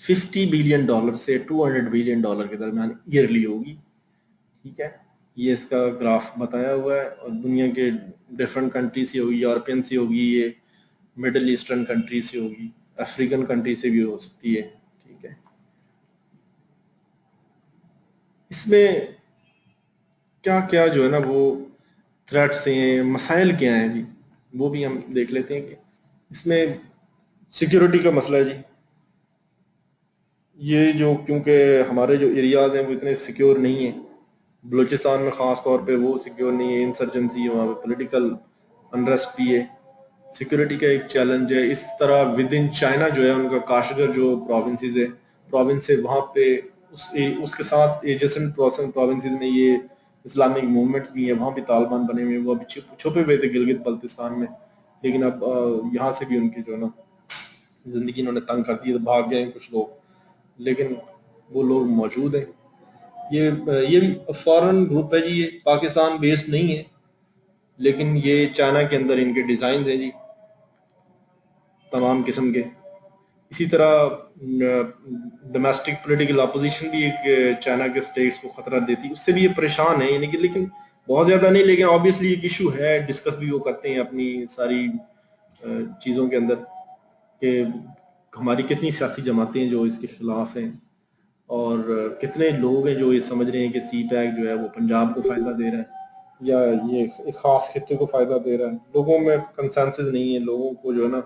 $50 बिलियन से $200 बिलियन के दरमियान ईयरली होगी। ठीक है, ये इसका ग्राफ बताया हुआ है, और दुनिया के डिफरेंट कंट्री से होगी, यूरोपियन से होगी, ये मिडिल ईस्टर्न कंट्री से होगी, अफ्रीकन कंट्री से भी हो सकती है। ठीक है, इसमें क्या क्या जो है ना वो थ्रेट्स हैं, मसाइल क्या हैं जी, वो भी हम देख लेते हैं। कि इसमें सिक्योरिटी का मसला है जी, ये जो क्योंकि हमारे जो एरियाज हैं वो इतने सिक्योर नहीं है, बलूचिस्तान में ख़ास तौर पे वो सिक्योर नहीं है, इंसर्जेंसी है वहाँ पे, पॉलिटिकल अनरेस्ट भी है, सिक्योरिटी का एक चैलेंज है। इस तरह विद इन चाइना जो है उनका काशगर जो प्रोविंसेस है, प्रोविंस है वहाँ पे उसके साथ एजेसेंट प्रोविंसेस में ये इस्लामिक मूवमेंट्स भी है, वहाँ भी तालिबान बने हुए हैं, वो अभी छुपे हुए थे गिलगित बल्तिस्तान में, लेकिन अब यहाँ से भी उनकी जो है ना जिंदगी इन्होंने तंग कर दी, तो भाग गए हैं कुछ लोग, लेकिन वो लोग मौजूद हैं। ये भी फॉरेन ग्रुप है जी, ये पाकिस्तान बेस्ड नहीं है, लेकिन ये चाइना के अंदर इनके डिजाइन हैं जी तमाम किस्म के। इसी तरह डोमेस्टिक पॉलिटिकल अपोजिशन भी एक चाइना के स्टेट्स को खतरा देती है, उससे भी ये परेशान है, यानी कि लेकिन बहुत ज्यादा नहीं, लेकिन ऑब्वियसली एक इशू है, डिस्कस भी वो करते हैं अपनी सारी चीजों के अंदर, कि हमारी कितनी सियासी जमातें हैं जो इसके खिलाफ हैं, और कितने लोग हैं जो ये समझ रहे हैं कि सी पैक जो है वो पंजाब को फायदा दे रहा है, या ये एक खास खित्ते को फायदा दे रहा है। लोगों में कंसेंसस नहीं है, लोगों को जो है ना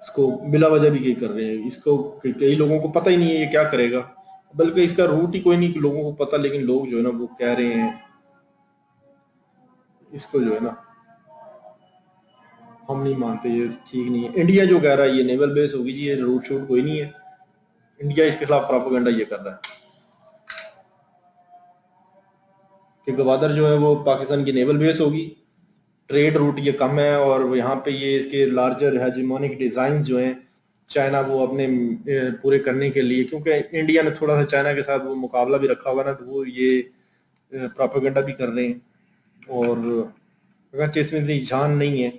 इसको बिला वजह भी ये कर रहे हैं, इसको कई लोगों को पता ही नहीं है ये क्या करेगा, बल्कि इसका रूट ही कोई नहीं कि लोगों को पता, लेकिन लोग जो है ना वो कह रहे हैं इसको जो है ना हम नहीं मानते, ये ठीक नहीं है। इंडिया जो कह रहा है ये नेवल बेस होगी जी, ये रूट शूट कोई नहीं है, इंडिया इसके खिलाफ प्रोपेगेंडा ये कर रहा है कि गवादर जो है वो पाकिस्तान की नेवल बेस होगी, ट्रेड रूट ये कम है, और यहाँ पे ये इसके लार्जर हेजेमोनिक डिजाइन जो हैं चाइना वो अपने पूरे करने के लिए, क्योंकि इंडिया ने थोड़ा सा चाइना के साथ वो मुकाबला भी रखा हुआ ना, तो वो ये प्रोपेगेंडा भी कर रहे हैं, और अगरचे इसमें इतनी जान नहीं है,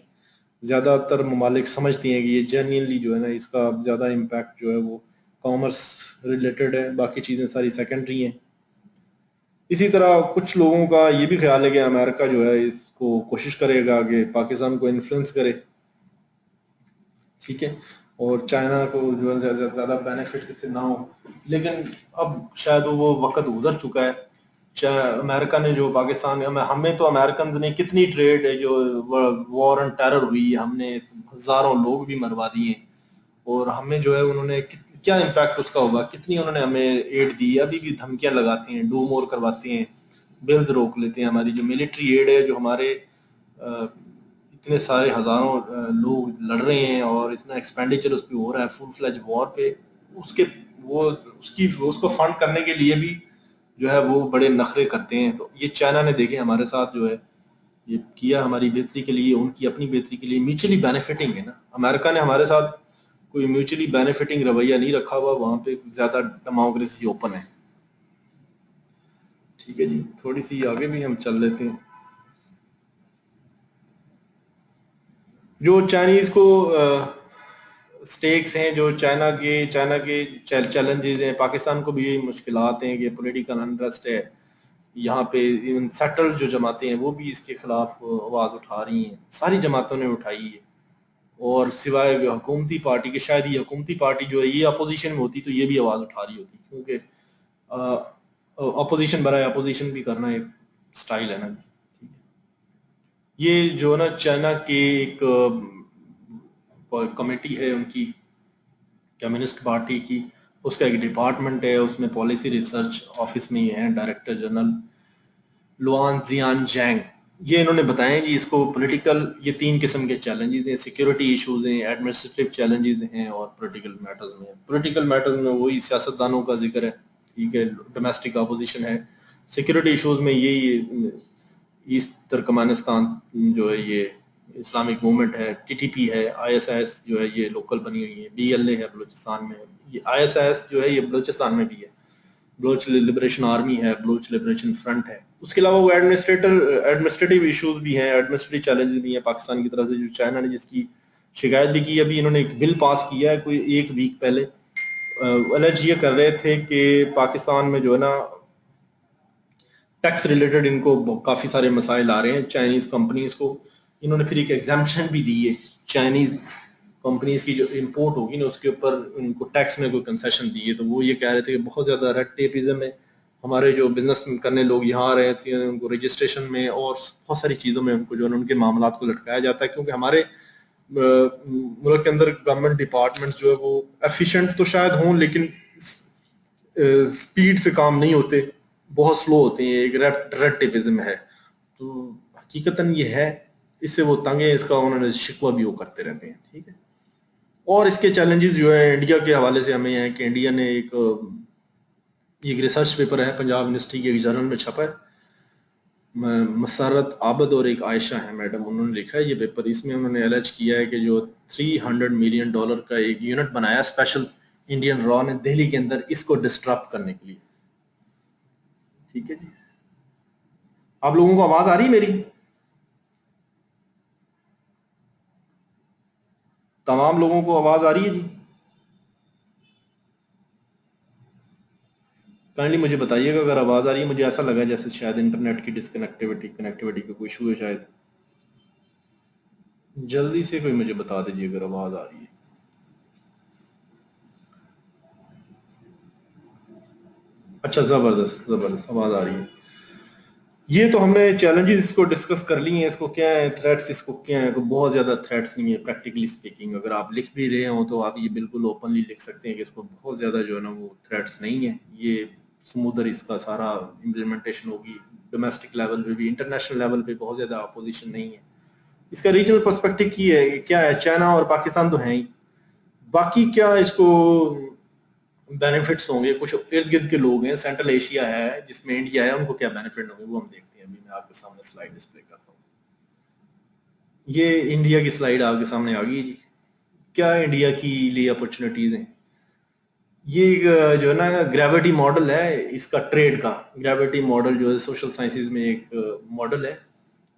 ज्यादातर ममालिक समझती हैं कि ये जेन्युइनली जो है ना इसका ज्यादा इम्पैक्ट जो है वो कॉमर्स रिलेटेड है, बाकी चीजें सारी सेकेंडरी हैं। इसी तरह कुछ लोगों का ये भी ख्याल है कि अमेरिका जो है इसको कोशिश करेगा कि पाकिस्तान को इन्फ्लुएंस करे, ठीक है, और चाइना को जो है ज्यादा बेनिफिट इससे ना हो, लेकिन अब शायद वो वक्त गुजर चुका है। अमेरिका ने जो पाकिस्तान हमें तो अमेरिकन ने कितनी ट्रेड है जो वॉर एंड टेरर हुई है, हमने हजारों लोग भी मरवा दिए, और हमें जो है उन्होंने क्या इम्पैक्ट उसका होगा, कितनी उन्होंने हमें एड दी, अभी भी धमकियां लगाती हैं, डू मोर करवाते हैं, बिल्स रोक लेते हैं, हमारी जो मिलिट्री एड है, जो हमारे इतने सारे हजारों लोग लड़ रहे हैं और इतना एक्सपेंडिचर उस पर हो रहा है फुल फ्लैज वॉर पे, उसके वो उसको फंड करने के लिए भी जो है वो बड़े नखरे करते हैं। तो ये चाइना ने देखे हमारे साथ जो है ये किया, हमारी बेहतरी के लिए, उनकी अपनी बेहतरी के लिए, म्यूचुअली बेनिफिटिंग है ना। अमेरिका ने हमारे साथ कोई म्यूचुअली बेनिफिटिंग रवैया नहीं रखा हुआ, वहां पे ज्यादा डेमोक्रेसी ओपन है। ठीक है जी, थोड़ी सी आगे भी हम चल लेते हैं। जो चाइनीज को स्टेक्स हैं, जो चाइना के चैलेंजेस हैं, पाकिस्तान को भी यही मुश्किलात हैं कि पॉलिटिकल अनरेस्ट है यहाँ पे, इवन सेटल जो जमातें हैं वो भी इसके खिलाफ आवाज उठा रही हैं, सारी जमातों ने उठाई है, और सिवाय हुकूमती पार्टी के, शायद ये हुकूमती पार्टी जो है ये अपोजिशन में होती तो ये भी आवाज उठा रही होती, क्योंकि अपोजिशन बराए अपोजिशन भी करना एक स्टाइल है ना। ये जो ना चाइना की एक कमेटी है उनकी, कम्युनिस्ट पार्टी की, उसका एक डिपार्टमेंट है, उसमें पॉलिसी रिसर्च ऑफिस में ही है डायरेक्टर जनरल लुआन जियान जैंग, ये इन्होंने बताया जी, इसको पॉलिटिकल, ये 3 किस्म के चैलेंजेस हैं, सिक्योरिटी इश्यूज हैं, एडमिनिस्ट्रेटिव चैलेंजेस हैं और पॉलिटिकल मैटर्स में। पॉलिटिकल मैटर्स में वही सियासतदानों का जिक्र है, ठीक है, डोमेस्टिक अपोजिशन है। सिक्योरिटी इश्यूज में यही ईस्ट तुर्कमेनिस्तान जो है, ये इस्लामिक मूवमेंट है, टीटीपी है, आईएसआईएस जो है ये लोकल बनी हुई है, बीएलए है बलूचिस्तान में, ये आईएसआईएस जो है ये बलूचिस्तान में भी है, बलोच लिबरेशन आर्मी है, बलोच लिबरेशन फ्रंट है। उसके अलावा वो एडमिनिस्ट्रेटिव इश्यूज भी हैं, एडमिनिस्ट्रेटिव चैलेंजेस भी हैं पाकिस्तान की तरफ से, जो चाइना ने जिसकी शिकायत भी की। अभी इन्होंने एक बिल पास किया है कोई 1 वीक पहले, अलर्ज ये कर रहे थे कि पाकिस्तान में जो है ना टैक्स रिलेटेड इनको काफी सारे मसाइल आ रहे हैं चाइनीज कंपनीज को। इन्होंने फिर एक एग्जाम्पशन भी दी है, चाइनीज कंपनीज की जो इंपोर्ट होगी ना उसके ऊपर उनको टैक्स में कोई कंसेशन दी है। तो वो ये कह रहे थे कि बहुत ज्यादा रेड टेपिज्म है, हमारे जो बिजनेस करने लोग यहाँ आ रहे थे उनको रजिस्ट्रेशन में और बहुत सारी चीजों में उनको जो है उनके मामला को लटकाया जाता है, क्योंकि हमारे मुल्क के अंदर गवर्नमेंट डिपार्टमेंट जो है वो एफिशिएंट तो शायद हों लेकिन स्पीड से काम नहीं होते, बहुत स्लो होते हैं, एक रेड टेपिज्म है। तो हकीकतन ये है, इससे वो तंग है, इसका उन्होंने शिकवा भी वो करते रहते हैं, ठीक है। और इसके चैलेंजेस जो है इंडिया के हवाले से हमें है कि इंडिया ने एक रिसर्च पेपर है पंजाब यूनिवर्सिटी के एक जर्नल में छपा है, मसरत आबद और एक आयशा है मैडम, उन्होंने लिखा है ये पेपर। इसमें उन्होंने अलर्ज किया है कि जो $300 मिलियन का एक यूनिट बनाया स्पेशल इंडियन रॉ ने दिल्ली के अंदर, इसको डिस्टर्ब करने के लिए, ठीक है जी। आप लोगों को आवाज आ रही है मेरी? तमाम लोगों को आवाज आ रही है जी? काइंडली मुझे बताइएगा अगर आवाज आ रही है। मुझे ऐसा लगा जैसे शायद इंटरनेट की कनेक्टिविटी का कोई इशू है शायद। जल्दी से कोई मुझे बता दीजिए अगर आवाज आ रही है। अच्छा, जबरदस्त जबरदस्त आवाज आ रही है। ये तो हमने चैलेंजेस इसको डिस्कस कर लिए हैं, इसको क्या है, थ्रेट्स इसको क्या है, बहुत ज्यादा थ्रेट्स नहीं है प्रैक्टिकली स्पीकिंग। अगर आप लिख भी रहे हो तो आप ये बिल्कुल ओपनली लिख सकते हैं कि इसको बहुत ज्यादा जो है ना वो थ्रेट्स नहीं है। ये स्मूदर इसका सारा इम्प्लीमेंटेशन होगी, डोमेस्टिक लेवल पे भी इंटरनेशनल लेवल पे बहुत ज्यादा अपोजिशन नहीं है। इसका रीजनल पर्सपेक्टिव की है क्या है, चाइना और पाकिस्तान तो है ही, बाकी क्या इसको बेनिफिट्स होंगे, कुछ इर्द गिर्द के लोग हैं, सेंट्रल एशिया है जिसमें इंडिया है, उनको क्या बेनिफिट होंगे वो हम देखते हैं। अभी मैं आपके सामने स्लाइड डिस्प्ले करता हूँ। ये इंडिया की स्लाइड आपके सामने आ गई जी। क्या इंडिया की लिए अपॉर्चुनिटीज हैं? ये जो है ना ग्रेविटी मॉडल है इसका, ट्रेड का ग्रेविटी मॉडल जो है सोशल साइंसेज में एक मॉडल है।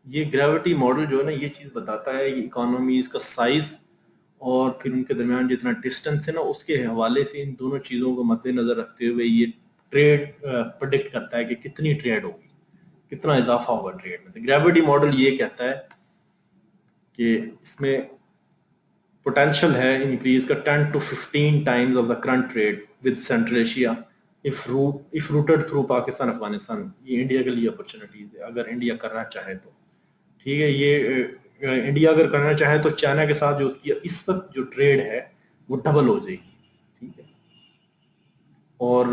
ये ग्रेविटी मॉडल जो है ना ये चीज बताता है कि इकोनॉमीज का साइज और फिर उनके दरमियान जितना डिस्टेंस है ना उसके हवाले से इन दोनों चीजों को मद्देनजर रखते हुए ये ट्रेड प्रेडिक्ट करता है कि कितनी ट्रेड होगी, कितना इजाफा होगा ट्रेड में। तो ग्रेविटी मॉडल ये कहता है कि इसमें पोटेंशियल है इंक्रीज का 10 to 15 times of the current trade with central Asia if rooted through Pakistan Afghanistan. ये इंडिया के लिए अपॉर्चुनिटीज है अगर इंडिया करना चाहे तो, ठीक है। ये इंडिया अगर करना चाहे तो चाइना के साथ जो उसकी इस वक्त जो ट्रेड है वो डबल हो जाएगी, ठीक है। और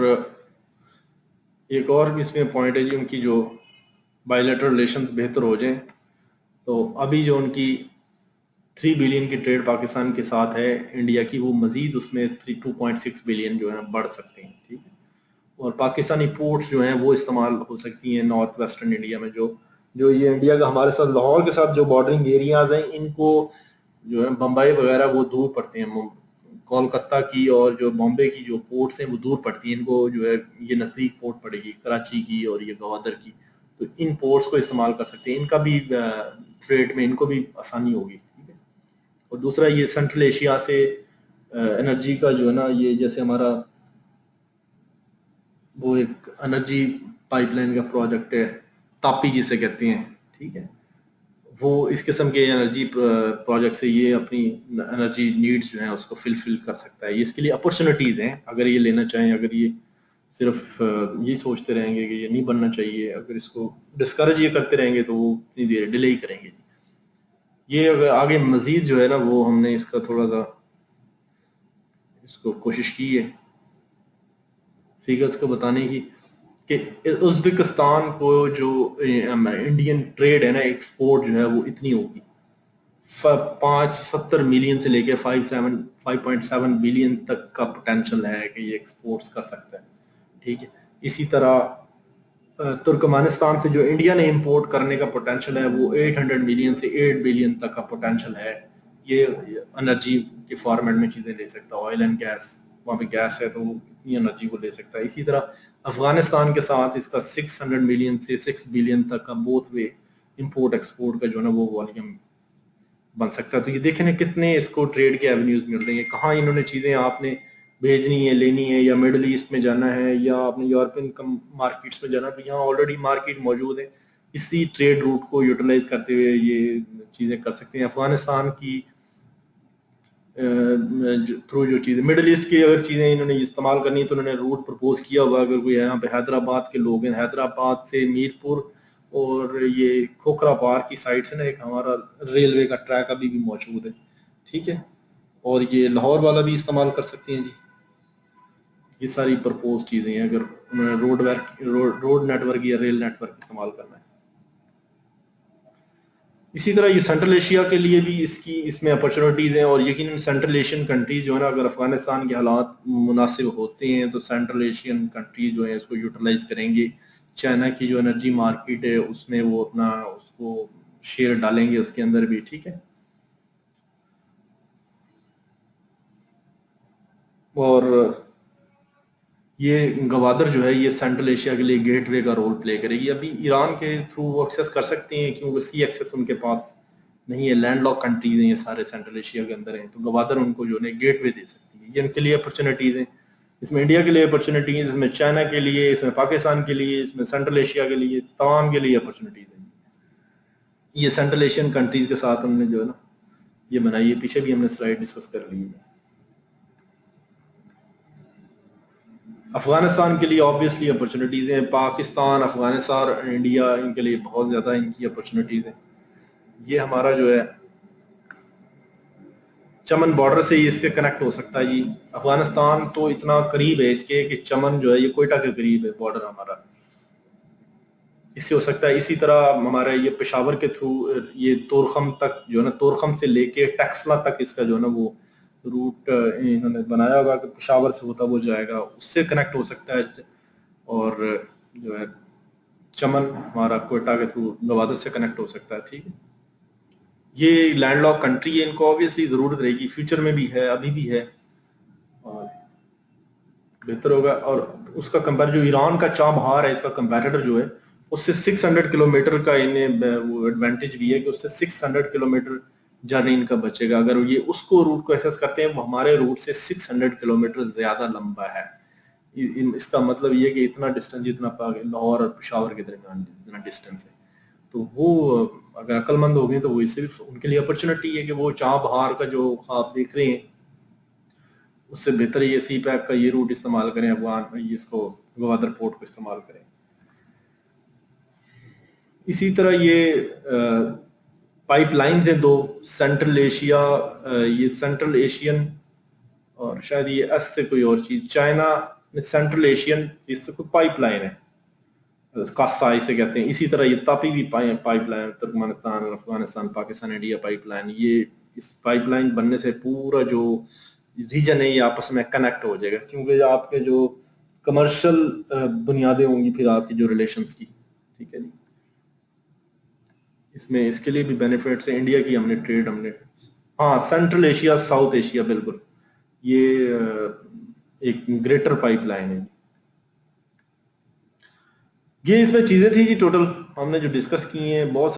एक और भी इसमें पॉइंट है जी, उनकी जो बायलैटरल रिलेशंस बेहतर हो जाएं तो अभी जो उनकी 3 बिलियन की ट्रेड पाकिस्तान के साथ है इंडिया की, वो मजीद उसमें 2.6 बिलियन जो है बढ़ सकते हैं, ठीक है। और पाकिस्तानी पोर्ट्स जो हैं वो इस्तेमाल हो सकती हैं नॉर्थ वेस्टर्न इंडिया में, जो जो ये इंडिया का हमारे साथ लाहौर के साथ जो बॉर्डरिंग एरियाज हैं इनको जो है बम्बई वगैरह वो दूर पड़ते हैं, कोलकाता की और जो बॉम्बे की जो पोर्ट्स हैं वो दूर पड़ती हैं, इनको जो है ये नज़दीक पोर्ट पड़ेगी कराची की और ये गवादर की। तो इन पोर्ट्स को इस्तेमाल कर सकते हैं, इनका भी ट्रेड में इनको भी आसानी होगी, ठीक है। और दूसरा ये सेंट्रल एशिया से एनर्जी का जो है ना, ये जैसे हमारा वो एक एनर्जी पाइपलाइन का प्रोजेक्ट है, तापी जिसे कहते हैं, ठीक है। वो इस किस्म के एनर्जी प्रोजेक्ट से ये अपनी एनर्जी नीड्स जो है उसको फिल कर सकता है। ये इसके लिए अपॉर्चुनिटीज हैं अगर ये लेना चाहें। अगर ये सिर्फ ये सोचते रहेंगे कि ये नहीं बनना चाहिए, अगर इसको डिस्करेज ये करते रहेंगे तो वो इतनी देर डिले ही करेंगे। ये अगर आगे मजीद जो है ना वो हमने इसका थोड़ा सा इसको कोशिश की है फिगर्स को बताने की। कि उज्बेकिस्तान को जो इंडियन ट्रेड है ना, एक्सपोर्ट जो है वो इतनी होगी, 570 मिलियन से लेके 5.7 बिलियन तक का पोटेंशियल है कि ये एक्सपोर्ट्स कर सकता है। ठीक है, इसी तरह तुर्कमेनिस्तान से जो इंडिया ने इंपोर्ट करने का पोटेंशियल है वो 800 मिलियन से 8 बिलियन तक का पोटेंशियल है। ये एनर्जी के फॉर्मेट में चीजें ले सकता है, ऑयल एंड गैस, वहाँ पे गैस है तो वो इतनी एनर्जी को ले सकता है। इसी तरह अफगानिस्तान के साथ इसका 600 मिलियन से 6 बिलियन तक का बोथ वे इंपोर्ट एक्सपोर्ट का जो है ना वो वॉल्यूम बन सकता है। तो ये देखें ना कितने इसको ट्रेड के एवेन्यूज मिल रही है, कहाँ इन्होंने चीजें आपने भेजनी है, लेनी है, या मिडल ईस्ट में जाना है या अपने यूरोपियन मार्केट्स में जाना है, तो यहाँ ऑलरेडी मार्केट मौजूद है। इसी ट्रेड रूट को यूटिलाइज करते हुए ये चीजें कर सकते हैं। अफगानिस्तान की थ्रू जो चीजें मिडिल ईस्ट की अगर चीजें इन्होंने इस्तेमाल करनी है तो उन्होंने रूट प्रपोज किया हुआ। अगर कोई यहाँ पे हैदराबाद के लोग हैं, हैदराबाद से मीरपुर और ये खोखरा पार की साइड से ना एक हमारा रेलवे का ट्रैक अभी भी मौजूद है। ठीक है, और ये लाहौर वाला भी इस्तेमाल कर सकते हैं जी। ये सारी प्रपोज चीजें हैं अगर उन्होंने रोड नेटवर्क या रेल नेटवर्क इस्तेमाल करना है। इसी तरह ये सेंट्रल एशिया के लिए भी इसमें अपॉर्चुनिटीज हैं, और यकीनन सेंट्रल एशियन कंट्रीज जो है ना, अगर अफगानिस्तान के हालात मुनासिब होते हैं तो सेंट्रल एशियन कंट्रीज जो है इसको यूटिलाइज करेंगे। चाइना की जो एनर्जी मार्केट है उसमें वो अपना उसको शेयर डालेंगे उसके अंदर भी। ठीक है, और ये गवादर जो है ये सेंट्रल एशिया के लिए गेटवे का रोल प्ले करेगी। अभी ईरान के थ्रू वो एक्सेस कर सकते हैं क्योंकि सी एक्सेस उनके पास नहीं है, लैंड लॉक कंट्रीज हैं ये सारे सेंट्रल एशिया के अंदर हैं, तो गवादर उनको जो है गेटवे दे सकती है। ये उनके लिए अपॉर्चुनिटीज हैं, इसमें इंडिया के लिए अपॉर्चुनिटी है, इसमें चाइना के लिए, इसमें पाकिस्तान के लिए, इसमें सेंट्रल एशिया के लिए, तमाम के लिए अपॉर्चुनिटीज है। ये सेंट्रल एशियन कंट्रीज के साथ हमने जो है ना ये बनाई है, पीछे भी हमने स्लाइड डिस्कस कर ली है। अफगानिस्तान के लिए ऑब्वियसली अपॉर्चुनिटीज हैं, पाकिस्तान, अफगानिस्तान, इंडिया, इनके लिए बहुत ज्यादा इनकी अपॉर्चुनिटीज हैं। ये हमारा जो है चमन बॉर्डर से इससे कनेक्ट हो सकता है जी। अफगानिस्तान तो इतना करीब है इसके कि चमन जो है ये कोयटा के करीब है बॉर्डर हमारा, इससे हो सकता है। इसी तरह हमारा ये पेशावर के थ्रू ये तोरखम तक जो है ना, तोरखम से लेके टैक्सला तक इसका जो है ना वो रूट इन्होंने बनाया होगा कि पेशावर से होता वो जाएगा, उससे कनेक्ट हो सकता है। और जो है चमन हमारा कोयटा के थ्रू गवादर से कनेक्ट हो सकता है। ठीक है, ये लैंडलॉक कंट्री है, इनको ऑब्वियसली जरूरत रहेगी, फ्यूचर में भी है, अभी भी है, और बेहतर होगा। और उसका कंपेयर जो ईरान का चाबहार है इसका कंपेटिटर जो है उससे 600 किलोमीटर का इन्हें वो एडवांटेज भी है कि उससे 600 किलोमीटर जर्नी इनका बचेगा। अगर ये उसको रूट को एक्सेस करते हैं वो हमारे रूट से 600 किलोमीटर ज्यादा लंबा है। इसका मतलब ये कि इतना डिस्टेंस जितना लाहौर और पेशावर के दरमियान इतना डिस्टेंस है, तो वो अगर अक्लमंद हो गए तो वो इससे भी उनके लिए अपॉर्चुनिटी है कि वो चाबहार का जो आप देख रहे हैं उससे बेहतर ये सी पैक का ये रूट इस्तेमाल करें, अफगान इसको गवादर पोर्ट को इस्तेमाल करें। इसी तरह ये पाइपलाइंस हैं दो, सेंट्रल एशिया, ये सेंट्रल एशियन, और शायद ये एस से कोई और चीज, चाइना में सेंट्रल एशियन, इससे कोई पाइपलाइन है, कासा इसे कहते हैं। इसी तरह ये तापी भी pipeline, Turkmenistan, Afghanistan, Pakistan, India pipeline, ये इस पाइपलाइन बनने से पूरा जो रीजन है ये आपस में कनेक्ट हो जाएगा, क्योंकि आपके जो कमर्शियल बुनियादें होंगी फिर आपकी जो रिलेशंस की। ठीक है जी, इसमें इसके लिए भी बेनिफिट्स है। इंडिया की हमने ट्रेड हमने, हाँ सेंट्रल एशिया साउथ एशिया बिल्कुल, ये एक ग्रेटर पाइपलाइन है। ये इसमें चीजें थी जी टोटल हमने जो डिस्कस की हैं, बहुत